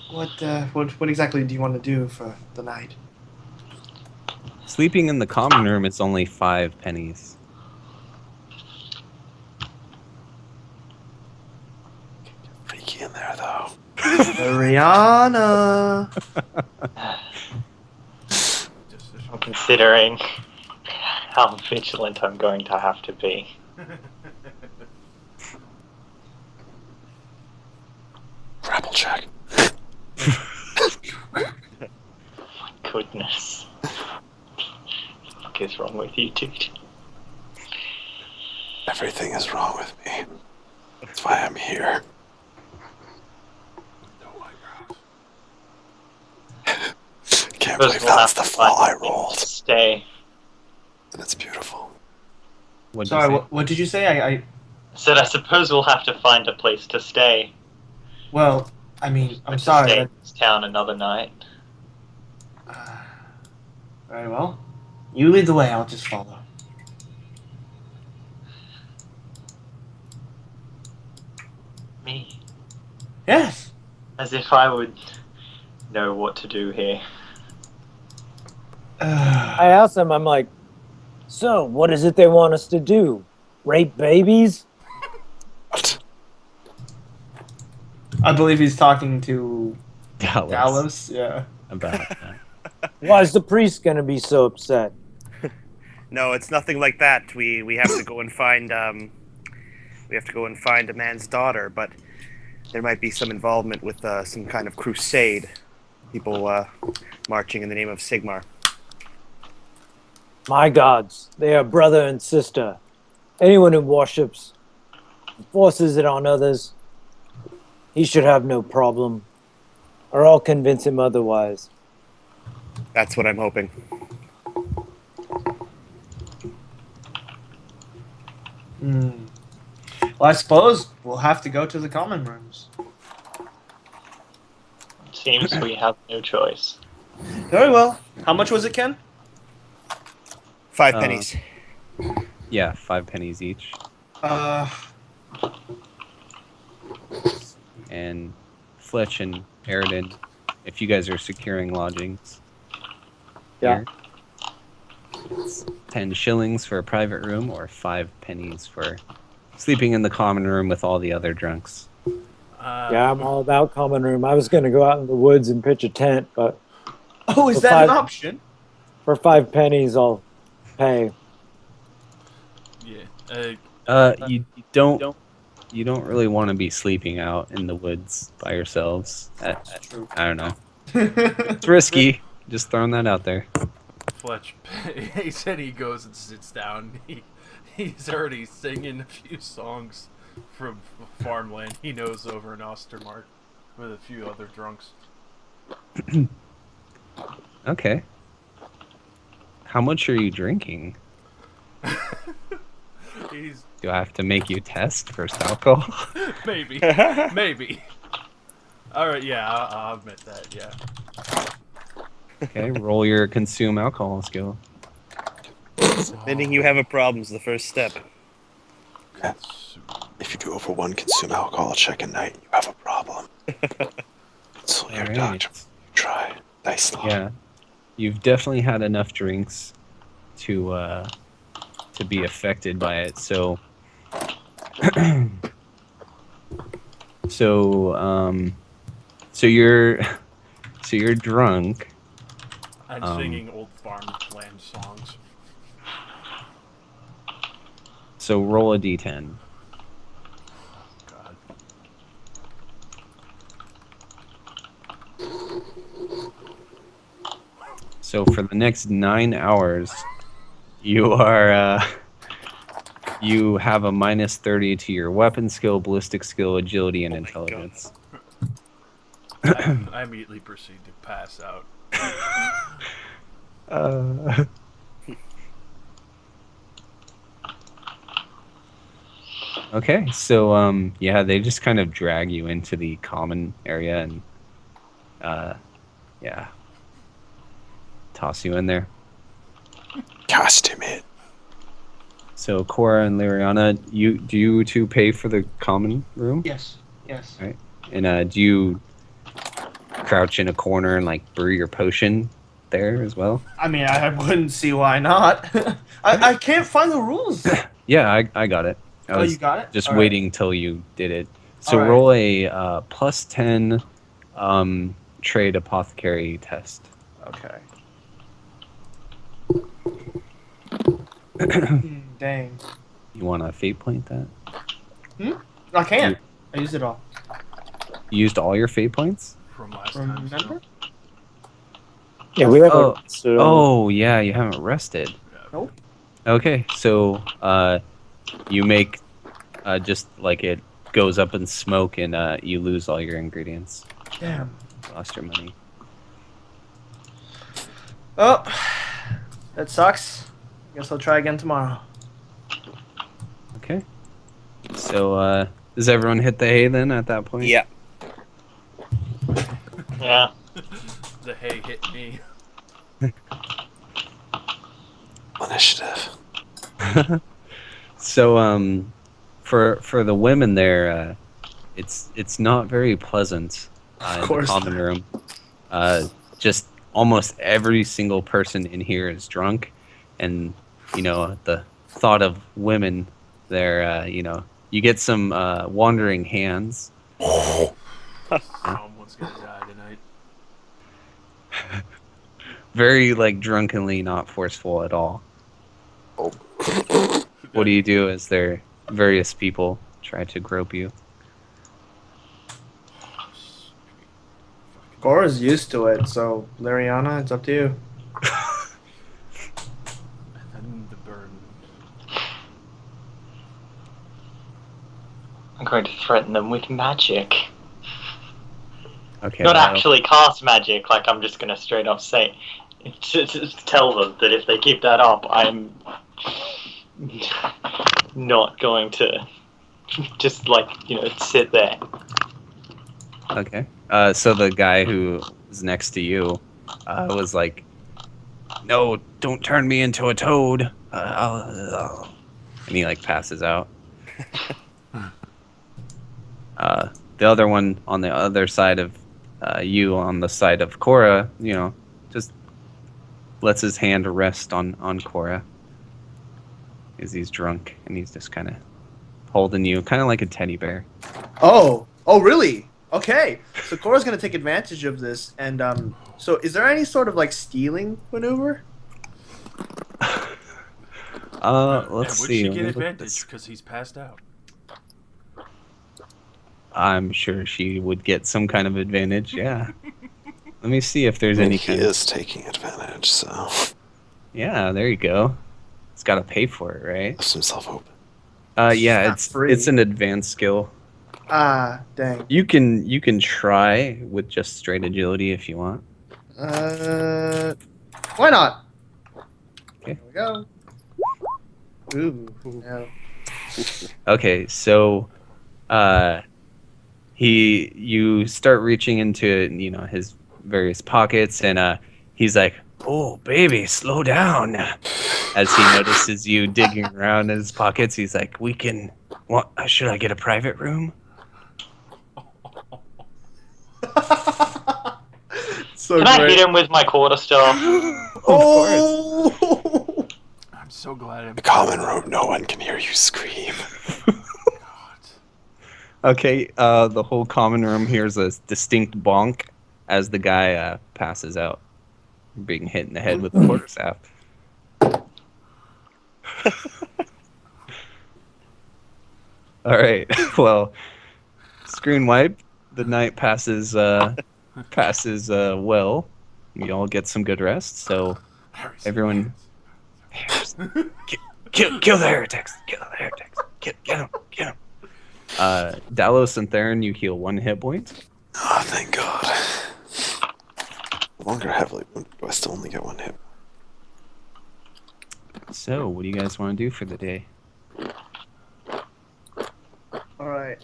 What exactly do you want to do for the night? Sleeping in the common room, it's only 5 pennies. freaky in there, though. Rihanna. I'm considering how vigilant I'm going to have to be. Grapple check. Goodness. What is wrong with you, dude? Everything is wrong with me. That's why I'm here. Can't believe that's the flaw I rolled. Stay. And it's beautiful. Sorry, what did you say? I said I suppose we'll have to find a place to stay. Well, I mean, I'm To sorry. stay in this town another night. Very well. You lead the way, I'll just follow. Me? Yes. As if I would know what to do here. I asked them, I'm like, so what is it they want us to do? Rape babies? What? I believe he's talking to Dallas. Dallas. Yeah. About that. Why is the priest going to be so upset? No, it's nothing like that. We have to go and find a man's daughter, but there might be some involvement with some kind of crusade. People marching in the name of Sigmar. My gods, they are brother and sister. Anyone who worships and forces it on others, he should have no problem. Or I'll convince him otherwise. That's what I'm hoping. Well, I suppose we'll have to go to the common rooms. It seems we have no choice. Very well. How much was it, Ken? 5 pennies. Yeah, 5 pennies each. And Fletch and Aridin, if you guys are securing lodgings. Yeah. Here, it's 10 shillings for a private room or 5 pennies for sleeping in the common room with all the other drunks. Yeah, I'm all about common room. I was going to go out in the woods and pitch a tent, but Oh, is For that an 5 option? for 5 pennies, I'll pay. Yeah. You don't really want to be sleeping out in the woods by yourselves. I don't know. It's risky. Just throwing that out there. Fletch, he said he goes and sits down. He's already singing a few songs from farmland he knows over in Ostermark with a few other drunks. Okay. How much are you drinking? Do I have to make you test first alcohol? Maybe. All right, yeah, I'll admit that. Yeah. Okay, roll your consume alcohol skill. Admitting you have a problem is the first step. If you do over 1 consume alcohol check a night, you have a problem. So your Alright. doctor try nicely. Yeah, you've definitely had enough drinks to be affected by it. So, so you're drunk. I'm singing old farmland songs. So roll a d10. God. So for the next 9 hours, you are you have a minus 30 to your weapon skill, ballistic skill, agility, and intelligence. I immediately proceed to pass out. Okay, so yeah, they just kind of drag you into the common area and yeah, toss you in there. Costume it. So Cora and Liriana, do you two pay for the common room? Yes. Right. And do you crouch in a corner and like brew your potion there as well? I mean, I wouldn't see why not. I can't find the rules. Yeah, I got it. I was you got it? just All right. waiting till you did it. So All right. roll a plus 10 trade apothecary test. Okay. Dang. You want to fate point that? I can't. I used it all. You used all your fate points? From last time. Remember? Yeah, we have Oh, so oh yeah, you haven't rested. Nope. Okay, so you make just like it goes up in smoke and you lose all your ingredients. Damn. Lost your money. Oh, that sucks. Guess I'll try again tomorrow. Okay. So does everyone hit the hay then at that point? Yeah. Yeah. The hay hit me. Initiative. So for the women there, it's not very pleasant in the course common room. Just almost every single person in here is drunk, and you know the thought of women there. You know, you get some wandering hands. Someone's gonna die tonight. Very like drunkenly not forceful at all. Oh. What do you do as there various people try to grope you? Gora's used to it, so Liriana, it's up to you. And then the burden. I'm going to threaten them with magic. Okay. Not that'll- actually cast magic, like I'm just going to straight up say, just tell them that if they keep that up, I'm not going to just like, sit there. Okay. So the guy who was next to you was like, "No, don't turn me into a toad." and he like passes out. The other one on the other side of you, on the side of Cora, just lets his hand rest on Cora. Because he's drunk and he's just kind of holding you, kind of like a teddy bear. Oh, really? Okay. So Cora's gonna take advantage of this, and so is there any sort of like stealing maneuver? Let's would see. she Let get me look at advantage this. because he's passed out? I'm sure she would get some kind of advantage. Yeah. Let me see if there's I mean, any he kind is taking advantage, so Yeah, there you go. It's got to pay for it, right? left himself open. Yeah, not it's free. it's an advanced skill. Ah, dang. You can try with just straight agility if you want. Why not? Okay. Here we go. Ooh, no. Okay, so you start reaching into his various pockets, and he's like, "Oh, baby, slow down." As he notices you digging around in his pockets, he's like, "What? Should I get a private room?" So Can I great. hit him with my quarterstaff? Oh! I'm so glad I'm The common room, no one can hear you scream. Okay, the whole common room hears a distinct bonk as the guy passes out, being hit in the head with a quarterstaff. All right, well, screen wipe. The night passes well. You all get some good rest. So everyone, kill the heretics! Kill the heretics! Get him! Get him! Dalos and Theron, you heal 1 hit point. Oh, thank God. No longer heavily wounded, do I still only get 1 hit? So, what do you guys want to do for the day? Alright.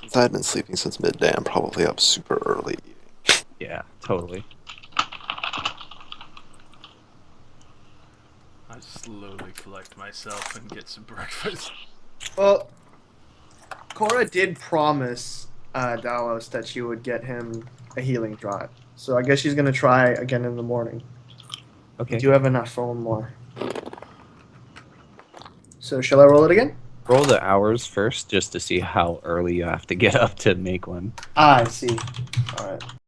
Since I had been sleeping since midday, I'm probably up super early. Yeah, totally. I slowly collect myself and get some breakfast. Well, Cora did promise Dalos that she would get him a healing drive. So I guess she's going to try again in the morning. Okay. We do have enough for one more. So shall I roll it again? Roll the hours first, just to see how early you have to get up to make one. Ah, I see. Alright.